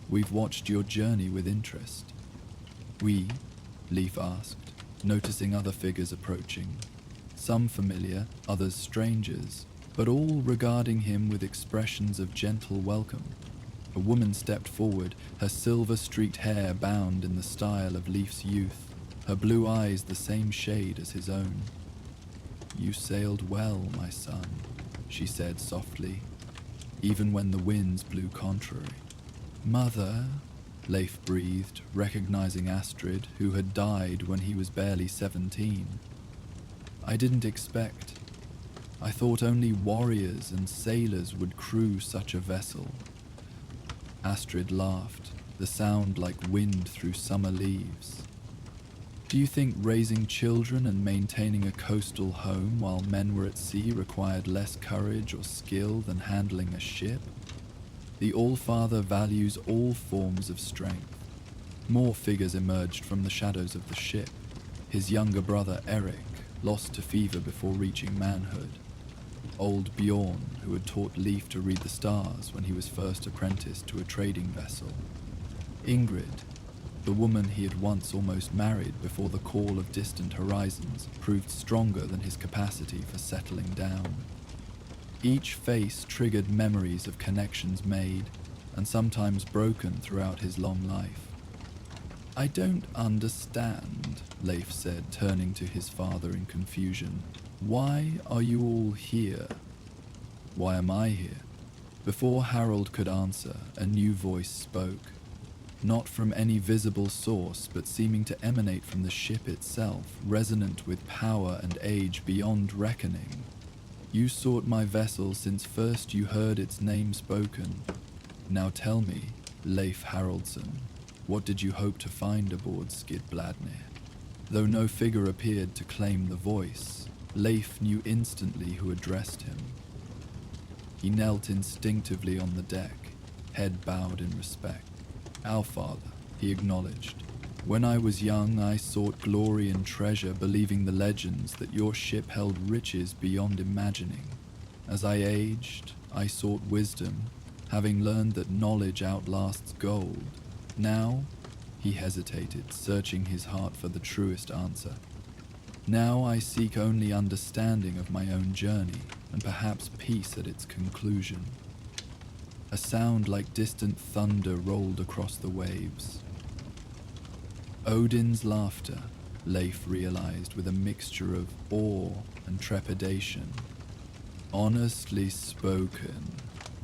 We've watched your journey with interest." "We?" Leif asked, noticing other figures approaching. Some familiar, others strangers, but all regarding him with expressions of gentle welcome. A woman stepped forward, her silver-streaked hair bound in the style of Leif's youth, her blue eyes the same shade as his own. "You sailed well, my son," she said softly, even when the winds blew contrary. "Mother," Leif breathed, recognizing Astrid, who had died when he was barely 17. "I didn't expect. I thought only warriors and sailors would crew such a vessel." Astrid laughed, the sound like wind through summer leaves. "Do you think raising children and maintaining a coastal home while men were at sea required less courage or skill than handling a ship? The All-Father values all forms of strength." More figures emerged from the shadows of the ship. His younger brother Eric, lost to fever before reaching manhood. Old Bjorn, who had taught Leif to read the stars when he was first apprenticed to a trading vessel. Ingrid, the woman he had once almost married before the call of distant horizons proved stronger than his capacity for settling down. Each face triggered memories of connections made, and sometimes broken throughout his long life. "I don't understand," Leif said, turning to his father in confusion. "Why are you all here?" "Why am I here?" Before Harold could answer, a new voice spoke. Not from any visible source, but seeming to emanate from the ship itself, resonant with power and age beyond reckoning. "You sought my vessel since first you heard its name spoken. Now tell me, Leif Haraldsson, what did you hope to find aboard Skidbladnir?" Though no figure appeared to claim the voice, Leif knew instantly who addressed him. He knelt instinctively on the deck, head bowed in respect. "Our father," he acknowledged. "When I was young, I sought glory and treasure, believing the legends that your ship held riches beyond imagining. As I aged, I sought wisdom, having learned that knowledge outlasts gold. Now," he hesitated, searching his heart for the truest answer. "Now I seek only understanding of my own journey, and perhaps peace at its conclusion." A sound like distant thunder rolled across the waves. Odin's laughter, Leif realized with a mixture of awe and trepidation. "Honestly spoken,"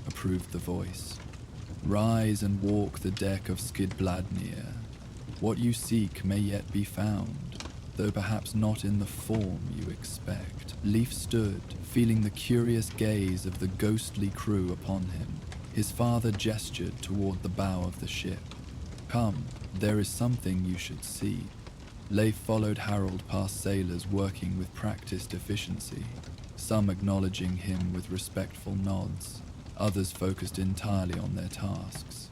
approved the voice. "Rise and walk the deck of Skidbladnir. What you seek may yet be found, though perhaps not in the form you expect." Leif stood, feeling the curious gaze of the ghostly crew upon him. His father gestured toward the bow of the ship. "Come, there is something you should see." Leif followed Harold past sailors working with practiced efficiency, some acknowledging him with respectful nods, others focused entirely on their tasks.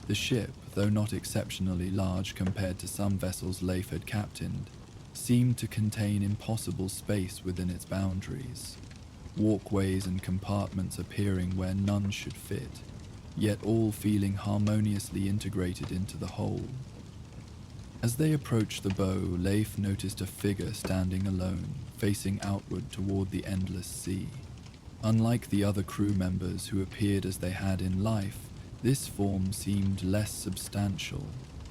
The ship, though not exceptionally large compared to some vessels Leif had captained, seemed to contain impossible space within its boundaries, walkways and compartments appearing where none should fit, yet all feeling harmoniously integrated into the whole. As they approached the bow, Leif noticed a figure standing alone, facing outward toward the endless sea. Unlike the other crew members who appeared as they had in life, This form seemed less substantial,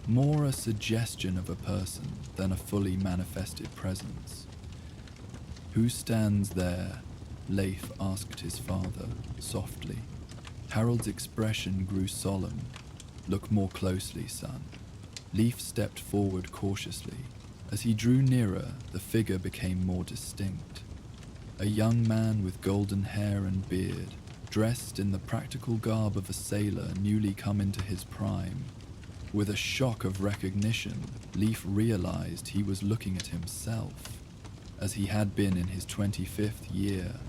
more a suggestion of a person than a fully manifested presence. "Who stands there?" Leif asked his father, softly. Harold's expression grew solemn. "Look more closely, son." Leif stepped forward cautiously. As he drew nearer, the figure became more distinct. A young man with golden hair and beard, dressed in the practical garb of a sailor newly come into his prime. With a shock of recognition, Leif realized he was looking at himself, as he had been in his 25th year,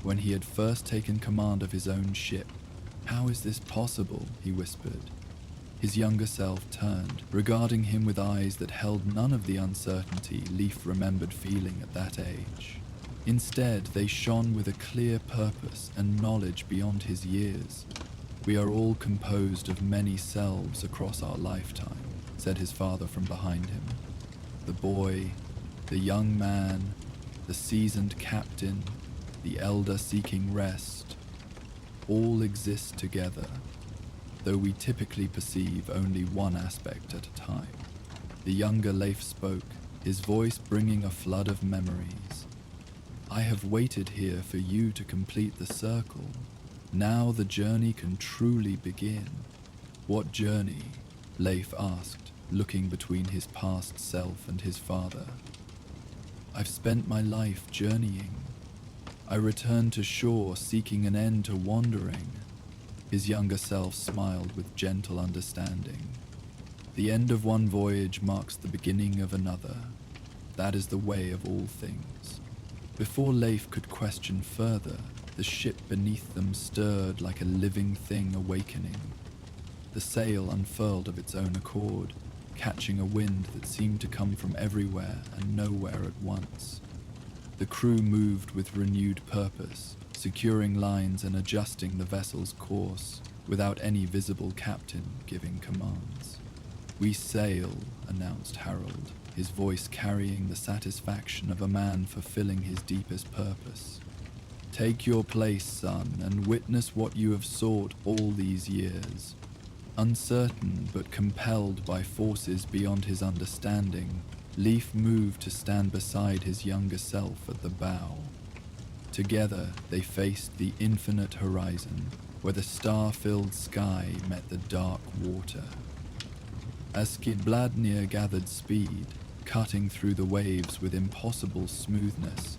when he had first taken command of his own ship. "How is this possible?" he whispered. His younger self turned, regarding him with eyes that held none of the uncertainty Leif remembered feeling at that age. Instead, they shone with a clear purpose and knowledge beyond his years. "We are all composed of many selves across our lifetime," said his father from behind him. The boy, the young man, the seasoned captain, the elder seeking rest, all exist together, though we typically perceive only one aspect at a time. The younger Leif spoke, his voice bringing a flood of memories. "I have waited here for you to complete the circle. Now the journey can truly begin." "What journey?" Leif asked, looking between his past self and his father. "I've spent my life journeying. I returned to shore seeking an end to wandering." His younger self smiled with gentle understanding. "The end of one voyage marks the beginning of another. That is the way of all things." Before Leif could question further, the ship beneath them stirred like a living thing awakening. The sail unfurled of its own accord, catching a wind that seemed to come from everywhere and nowhere at once. The crew moved with renewed purpose, securing lines and adjusting the vessel's course, without any visible captain giving commands. "We sail," announced Harold, his voice carrying the satisfaction of a man fulfilling his deepest purpose. "Take your place, son, and witness what you have sought all these years." Uncertain but compelled by forces beyond his understanding, Leif moved to stand beside his younger self at the bow. Together they faced the infinite horizon, where the star-filled sky met the dark water. As Skidbladnir gathered speed, cutting through the waves with impossible smoothness,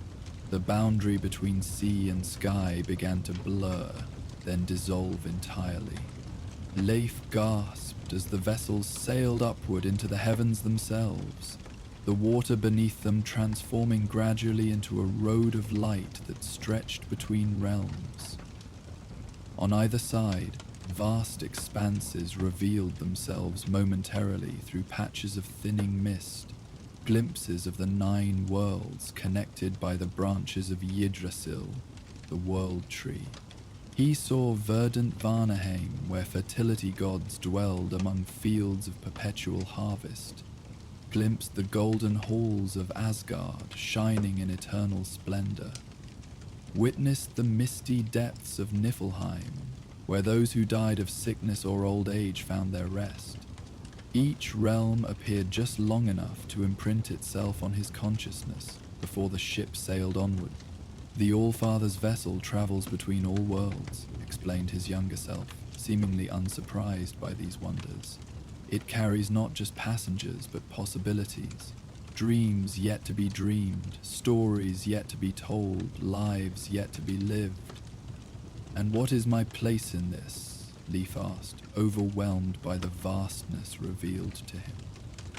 the boundary between sea and sky began to blur, then dissolve entirely. Leif gasped as the vessels sailed upward into the heavens themselves, the water beneath them transforming gradually into a road of light that stretched between realms. On either side, vast expanses revealed themselves momentarily through patches of thinning mist, glimpses of the 9 worlds connected by the branches of Yggdrasil, the world tree. He saw verdant Vanaheim, where fertility gods dwelled among fields of perpetual harvest, glimpsed the golden halls of Asgard shining in eternal splendor, witnessed the misty depths of Niflheim, where those who died of sickness or old age found their rest. Each realm appeared just long enough to imprint itself on his consciousness before the ship sailed onward. "The All-Father's vessel travels between all worlds," explained his younger self, seemingly unsurprised by these wonders. "It carries not just passengers but possibilities, dreams yet to be dreamed, stories yet to be told, lives yet to be lived." "And what is my place in this?" Leif asked, overwhelmed by the vastness revealed to him.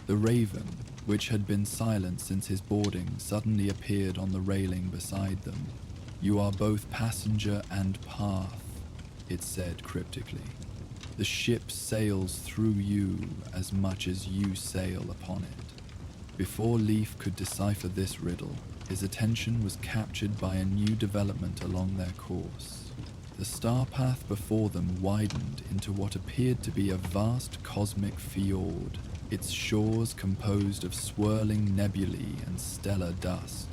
The raven, which had been silent since his boarding, suddenly appeared on the railing beside them. "You are both passenger and path," it said cryptically. "The ship sails through you as much as you sail upon it." Before Leif could decipher this riddle, his attention was captured by a new development along their course. The star path before them widened into what appeared to be a vast cosmic fjord, its shores composed of swirling nebulae and stellar dust.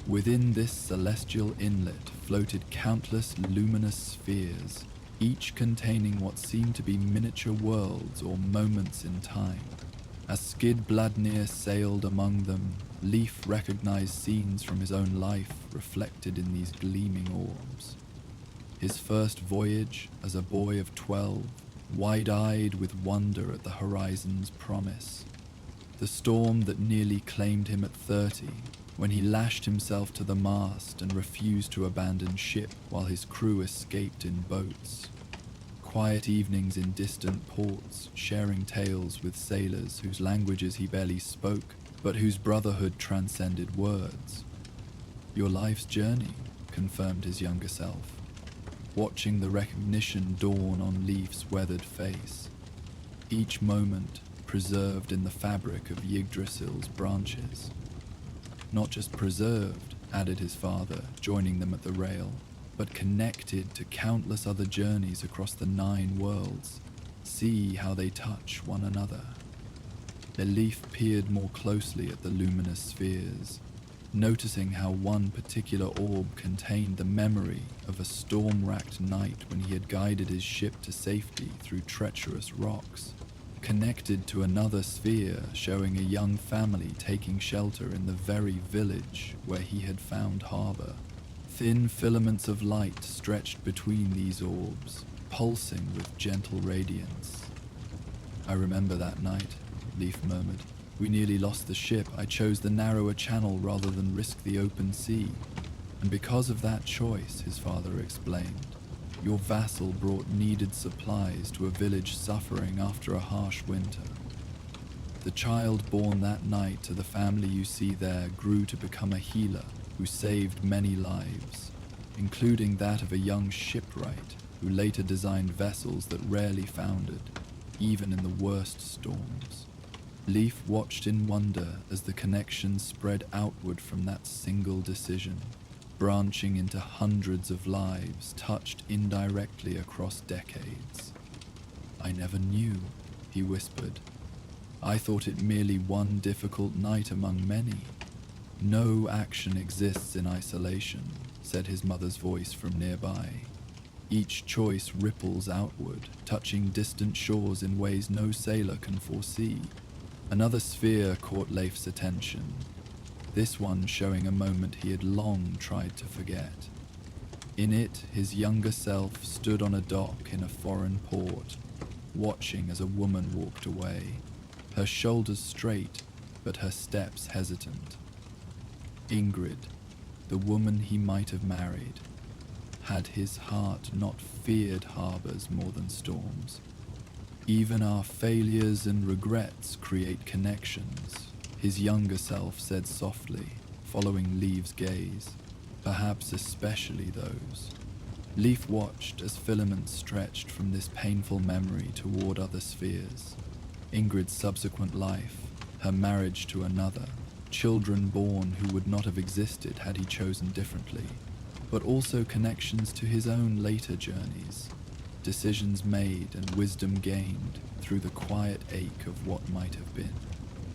Within this celestial inlet floated countless luminous spheres, each containing what seemed to be miniature worlds or moments in time. As Skidbladnir sailed among them, Leif recognized scenes from his own life reflected in these gleaming orbs. His first voyage as a boy of 12, wide-eyed with wonder at the horizon's promise. The storm that nearly claimed him at 30, when he lashed himself to the mast and refused to abandon ship while his crew escaped in boats. Quiet evenings in distant ports, sharing tales with sailors whose languages he barely spoke, but whose brotherhood transcended words. Your life's journey, confirmed his younger self, watching the recognition dawn on Leif's weathered face. Each moment preserved in the fabric of Yggdrasil's branches. Not just preserved, added his father, joining them at the rail, but connected to countless other journeys across the 9 worlds. See how they touch one another. Leif peered more closely at the luminous spheres, noticing how one particular orb contained the memory of a storm-racked night when he had guided his ship to safety through treacherous rocks, connected to another sphere showing a young family taking shelter in the very village where he had found harbor. Thin filaments of light stretched between these orbs, pulsing with gentle radiance. I remember that night, Leif murmured. We nearly lost the ship. I chose the narrower channel rather than risk the open sea. And because of that choice, his father explained, your vassal brought needed supplies to a village suffering after a harsh winter. The child born that night to the family you see there grew to become a healer who saved many lives, including that of a young shipwright who later designed vessels that rarely foundered, even in the worst storms. Leif watched in wonder as the connection spread outward from that single decision, branching into hundreds of lives touched indirectly across decades. I never knew, he whispered. I thought it merely one difficult night among many. No action exists in isolation, said his mother's voice from nearby. Each choice ripples outward, touching distant shores in ways no sailor can foresee. Another sphere caught Leif's attention, this one showing a moment he had long tried to forget. In it, his younger self stood on a dock in a foreign port, watching as a woman walked away, her shoulders straight, but her steps hesitant. Ingrid, the woman he might have married, had his heart not feared harbors more than storms. Even our failures and regrets create connections, his younger self said softly, following Leif's gaze, perhaps especially those. Leif watched as filaments stretched from this painful memory toward other spheres. Ingrid's subsequent life, her marriage to another, children born who would not have existed had he chosen differently, but also connections to his own later journeys, decisions made and wisdom gained through the quiet ache of what might have been.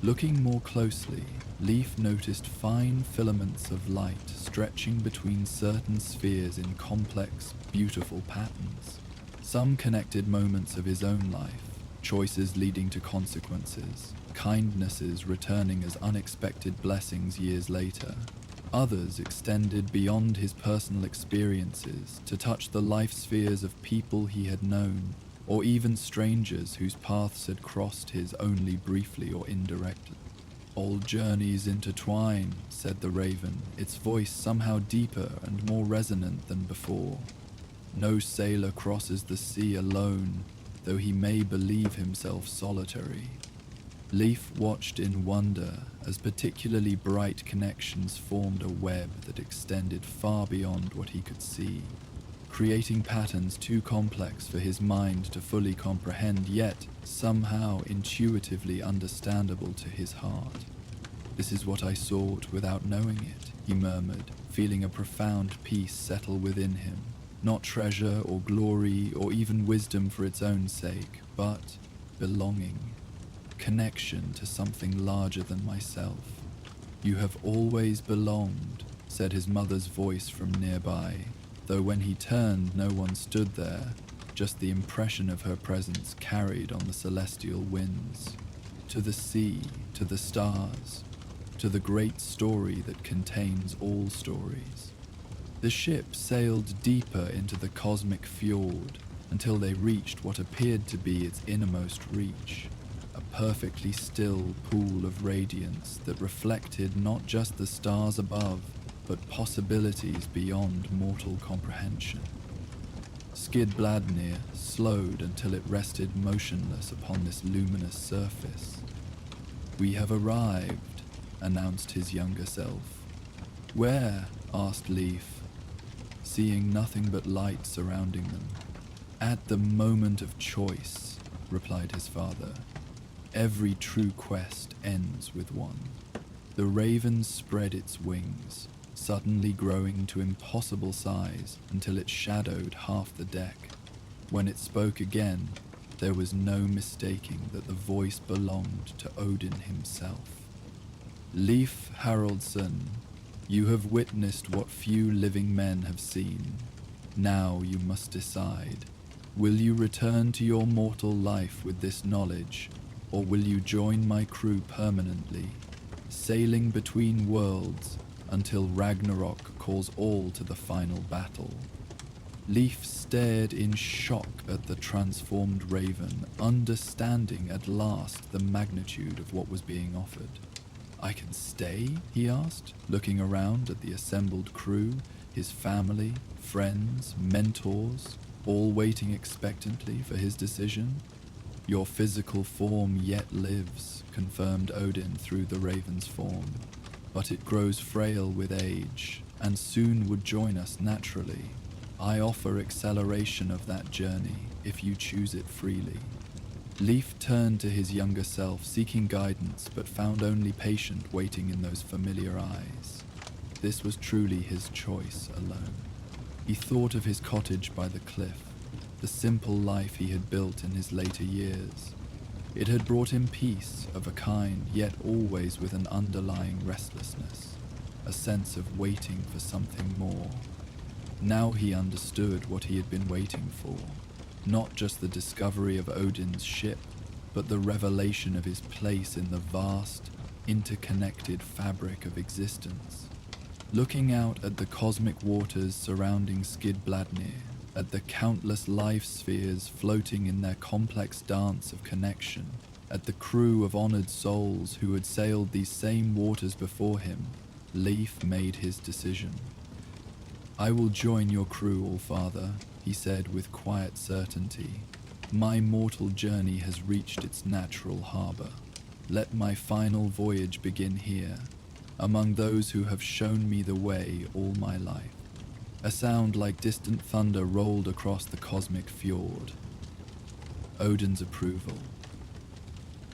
Looking more closely, Leif noticed fine filaments of light stretching between certain spheres in complex, beautiful patterns. Some connected moments of his own life, choices leading to consequences, kindnesses returning as unexpected blessings years later. Others extended beyond his personal experiences to touch the life spheres of people he had known, or even strangers whose paths had crossed his only briefly or indirectly. All journeys intertwine, said the raven, its voice somehow deeper and more resonant than before. No sailor crosses the sea alone, though he may believe himself solitary. Leif watched in wonder as particularly bright connections formed a web that extended far beyond what he could see, creating patterns too complex for his mind to fully comprehend, yet somehow intuitively understandable to his heart. This is what I sought without knowing it, he murmured, feeling a profound peace settle within him. Not treasure or glory or even wisdom for its own sake, but belonging. Connection to something larger than myself. You have always belonged, said his mother's voice from nearby, though when he turned no one stood there, just the impression of her presence carried on the celestial winds. To the sea, to the stars, to the great story that contains all stories. The ship sailed deeper into the cosmic fjord until they reached what appeared to be its innermost reach, a perfectly still pool of radiance that reflected not just the stars above, but possibilities beyond mortal comprehension. Skidbladnir slowed until it rested motionless upon this luminous surface. "We have arrived," announced his younger self. "Where?" asked Leif, seeing nothing but light surrounding them. "At the moment of choice," replied his father. "Every true quest ends with one." The raven spread its wings, suddenly growing to impossible size until it shadowed half the deck. When it spoke again, there was no mistaking that the voice belonged to Odin himself. "Leif Haraldsson, you have witnessed what few living men have seen. Now you must decide. Will you return to your mortal life with this knowledge, or will you join my crew permanently, sailing between worlds until Ragnarok calls all to the final battle?" Leif stared in shock at the transformed raven, understanding at last the magnitude of what was being offered. "I can stay?" he asked, looking around at the assembled crew, his family, friends, mentors, all waiting expectantly for his decision. "Your physical form yet lives," confirmed Odin through the raven's form, "but it grows frail with age, and soon would join us naturally. I offer acceleration of that journey, if you choose it freely." Leif turned to his younger self, seeking guidance, but found only patience waiting in those familiar eyes. This was truly his choice alone. He thought of his cottage by the cliff, the simple life he had built in his later years. It had brought him peace of a kind, yet always with an underlying restlessness, a sense of waiting for something more. Now he understood what he had been waiting for, not just the discovery of Odin's ship, but the revelation of his place in the vast, interconnected fabric of existence. Looking out at the cosmic waters surrounding Skidbladnir, at the countless life spheres floating in their complex dance of connection, at the crew of honored souls who had sailed these same waters before him, Leif made his decision. "I will join your crew, All-Father," he said with quiet certainty. "My mortal journey has reached its natural harbor. Let my final voyage begin here, among those who have shown me the way all my life." A sound like distant thunder rolled across the cosmic fjord. Odin's approval.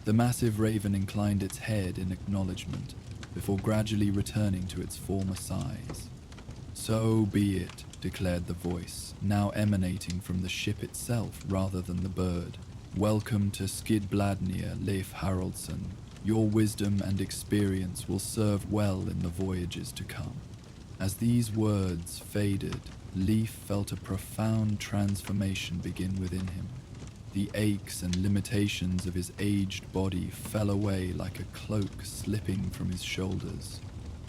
The massive raven inclined its head in acknowledgement, before gradually returning to its former size. "So be it," declared the voice, now emanating from the ship itself rather than the bird. "Welcome to Skidbladnir, Leif Haraldsson. Your wisdom and experience will serve well in the voyages to come." As these words faded, Leif felt a profound transformation begin within him. The aches and limitations of his aged body fell away like a cloak slipping from his shoulders.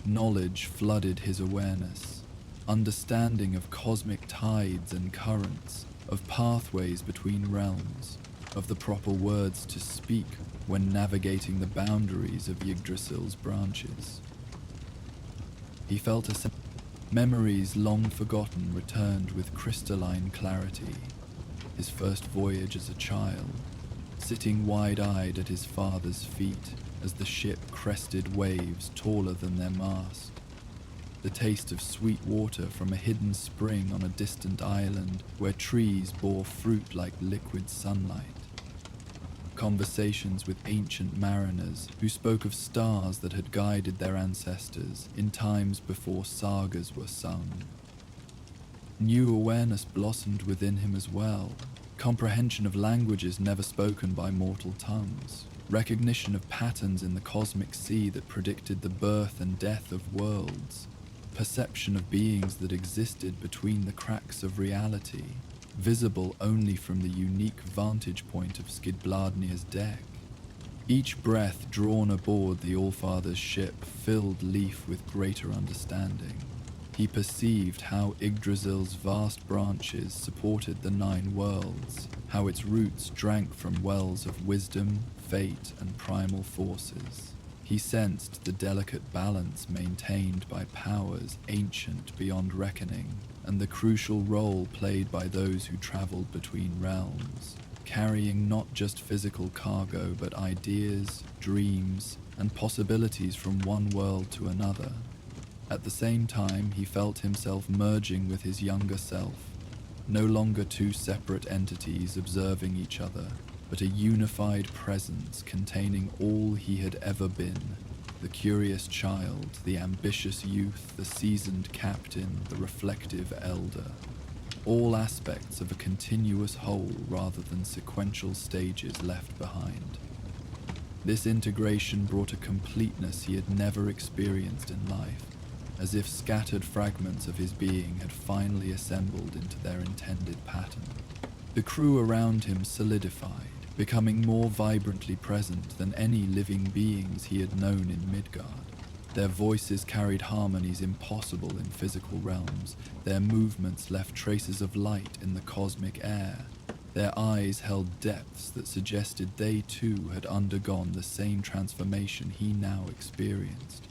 Knowledge flooded his awareness, understanding of cosmic tides and currents, of pathways between realms, of the proper words to speak when navigating the boundaries of Yggdrasil's branches. He felt memories long forgotten returned with crystalline clarity. His first voyage as a child, sitting wide-eyed at his father's feet as the ship crested waves taller than their mast. The taste of sweet water from a hidden spring on a distant island where trees bore fruit like liquid sunlight. Conversations with ancient mariners who spoke of stars that had guided their ancestors in times before sagas were sung. New awareness blossomed within him as well, comprehension of languages never spoken by mortal tongues, recognition of patterns in the cosmic sea that predicted the birth and death of worlds, perception of beings that existed between the cracks of reality. visible only from the unique vantage point of Skidbladnir's deck. Each breath drawn aboard the Allfather's ship filled Leif with greater understanding. He perceived how Yggdrasil's vast branches supported the 9 worlds, how its roots drank from wells of wisdom, fate, and primal forces. He sensed the delicate balance maintained by powers ancient beyond reckoning, and the crucial role played by those who traveled between realms, carrying not just physical cargo but ideas, dreams, and possibilities from one world to another. At the same time, he felt himself merging with his younger self, no longer 2 separate entities observing each other, but a unified presence containing all he had ever been: the curious child, the ambitious youth, the seasoned captain, the reflective elder. All aspects of a continuous whole rather than sequential stages left behind. This integration brought a completeness he had never experienced in life, as if scattered fragments of his being had finally assembled into their intended pattern. The crew around him solidified, becoming more vibrantly present than any living beings he had known in Midgard. Their voices carried harmonies impossible in physical realms, their movements left traces of light in the cosmic air, their eyes held depths that suggested they too had undergone the same transformation he now experienced.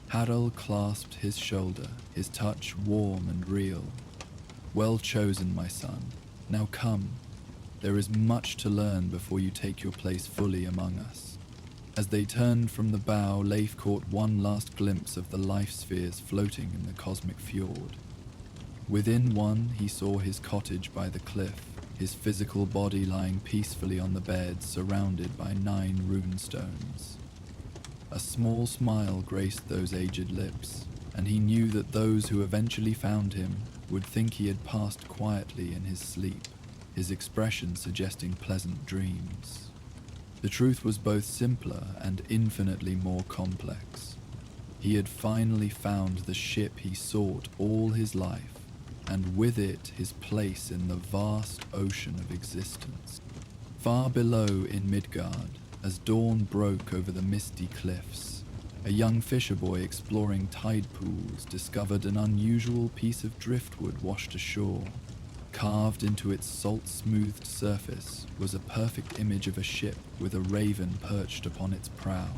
Harald clasped his shoulder, his touch warm and real. "Well chosen, my son. Now come. There is much to learn before you take your place fully among us." As they turned from the bow, Leif caught one last glimpse of the life spheres floating in the cosmic fjord. Within one, he saw his cottage by the cliff, his physical body lying peacefully on the bed, surrounded by 9 runestones. A small smile graced those aged lips, and he knew that those who eventually found him would think he had passed quietly in his sleep, his expression suggesting pleasant dreams. The truth was both simpler and infinitely more complex. He had finally found the ship he sought all his life, and with it his place in the vast ocean of existence. Far below in Midgard, as dawn broke over the misty cliffs, a young fisher boy exploring tide pools discovered an unusual piece of driftwood washed ashore. Carved into its salt-smoothed surface was a perfect image of a ship with a raven perched upon its prow.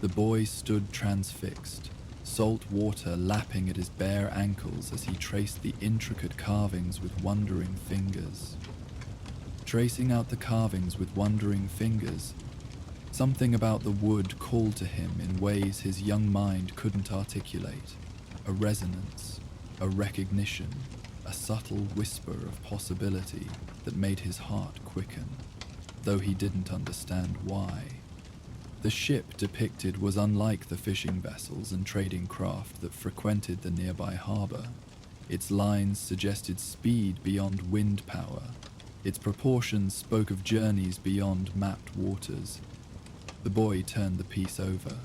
The boy stood transfixed, salt water lapping at his bare ankles as he traced the intricate carvings with wondering fingers. Tracing out the carvings with wondering fingers, something about the wood called to him in ways his young mind couldn't articulate. A resonance, a recognition, a subtle whisper of possibility that made his heart quicken, though he didn't understand why. The ship depicted was unlike the fishing vessels and trading craft that frequented the nearby harbor. Its lines suggested speed beyond wind power. Its proportions spoke of journeys beyond mapped waters. The boy turned the piece over,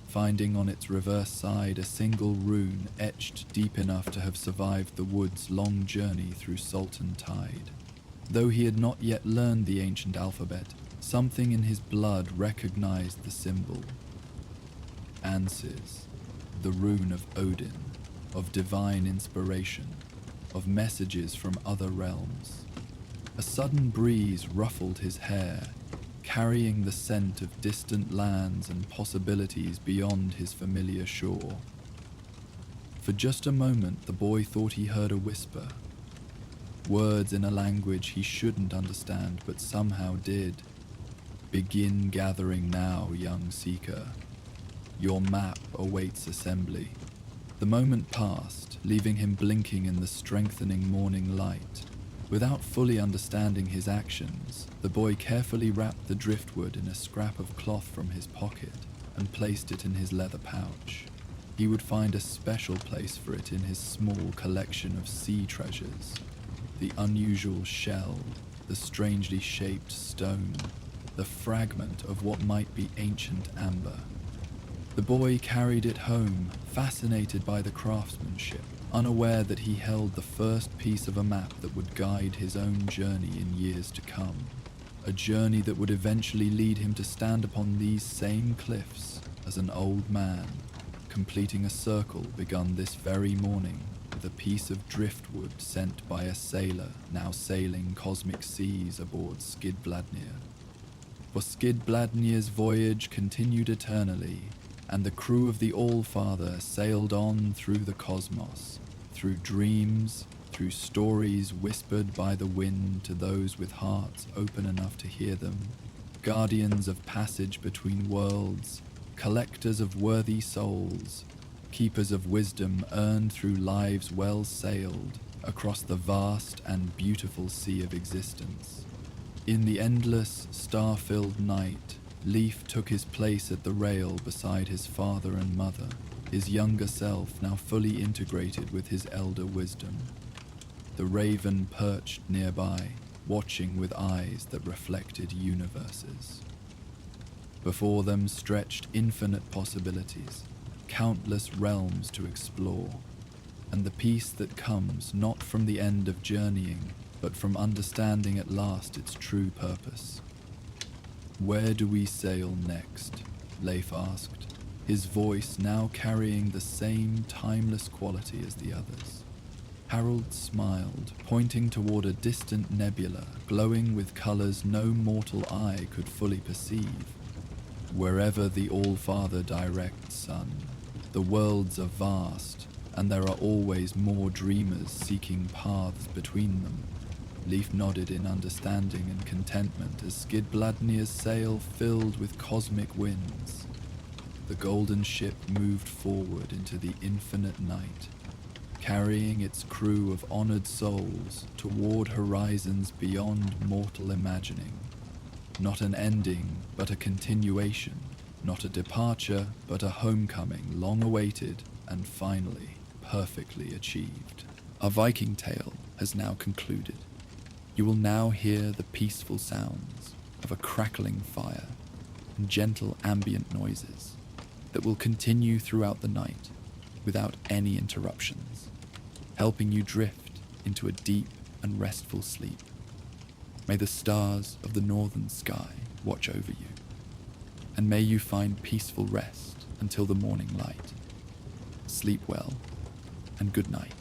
finding on its reverse side a single rune etched deep enough to have survived the wood's long journey through salt and tide. Though he had not yet learned the ancient alphabet, something in his blood recognized the symbol. Ansys, the rune of Odin, of divine inspiration, of messages from other realms. A sudden breeze ruffled his hair, carrying the scent of distant lands and possibilities beyond his familiar shore. For just a moment, the boy thought he heard a whisper. Words in a language he shouldn't understand, but somehow did. "Begin gathering now, young seeker. Your map awaits assembly." The moment passed, leaving him blinking in the strengthening morning light. Without fully understanding his actions, the boy carefully wrapped the driftwood in a scrap of cloth from his pocket and placed it in his leather pouch. He would find a special place for it in his small collection of sea treasures. The unusual shell, the strangely shaped stone, the fragment of what might be ancient amber. The boy carried it home, fascinated by the craftsmanship, unaware that he held the first piece of a map that would guide his own journey in years to come. A journey that would eventually lead him to stand upon these same cliffs as an old man, completing a circle begun this very morning with a piece of driftwood sent by a sailor now sailing cosmic seas aboard Skidbladnir. For Skidbladnir's voyage continued eternally, and the crew of the All-Father sailed on through the cosmos, through dreams, through stories whispered by the wind to those with hearts open enough to hear them, guardians of passage between worlds, collectors of worthy souls, keepers of wisdom earned through lives well sailed across the vast and beautiful sea of existence. In the endless, star-filled night, Leif took his place at the rail beside his father and mother, his younger self now fully integrated with his elder wisdom. The raven perched nearby, watching with eyes that reflected universes. Before them stretched infinite possibilities, countless realms to explore, and the peace that comes not from the end of journeying, but from understanding at last its true purpose. "Where do we sail next?" Leif asked, his voice now carrying the same timeless quality as the others. Harold smiled, pointing toward a distant nebula glowing with colors no mortal eye could fully perceive. "Wherever the All-Father directs, son. The worlds are vast, and there are always more dreamers seeking paths between them." Leif nodded in understanding and contentment as Skidbladnir's sail filled with cosmic winds. The golden ship moved forward into the infinite night, carrying its crew of honored souls toward horizons beyond mortal imagining. Not an ending, but a continuation. Not a departure, but a homecoming long awaited and finally perfectly achieved. Our Viking tale has now concluded. You will now hear the peaceful sounds of a crackling fire and gentle ambient noises that will continue throughout the night without any interruptions, helping you drift into a deep and restful sleep. May the stars of the northern sky watch over you, and may you find peaceful rest until the morning light. Sleep well, and good night.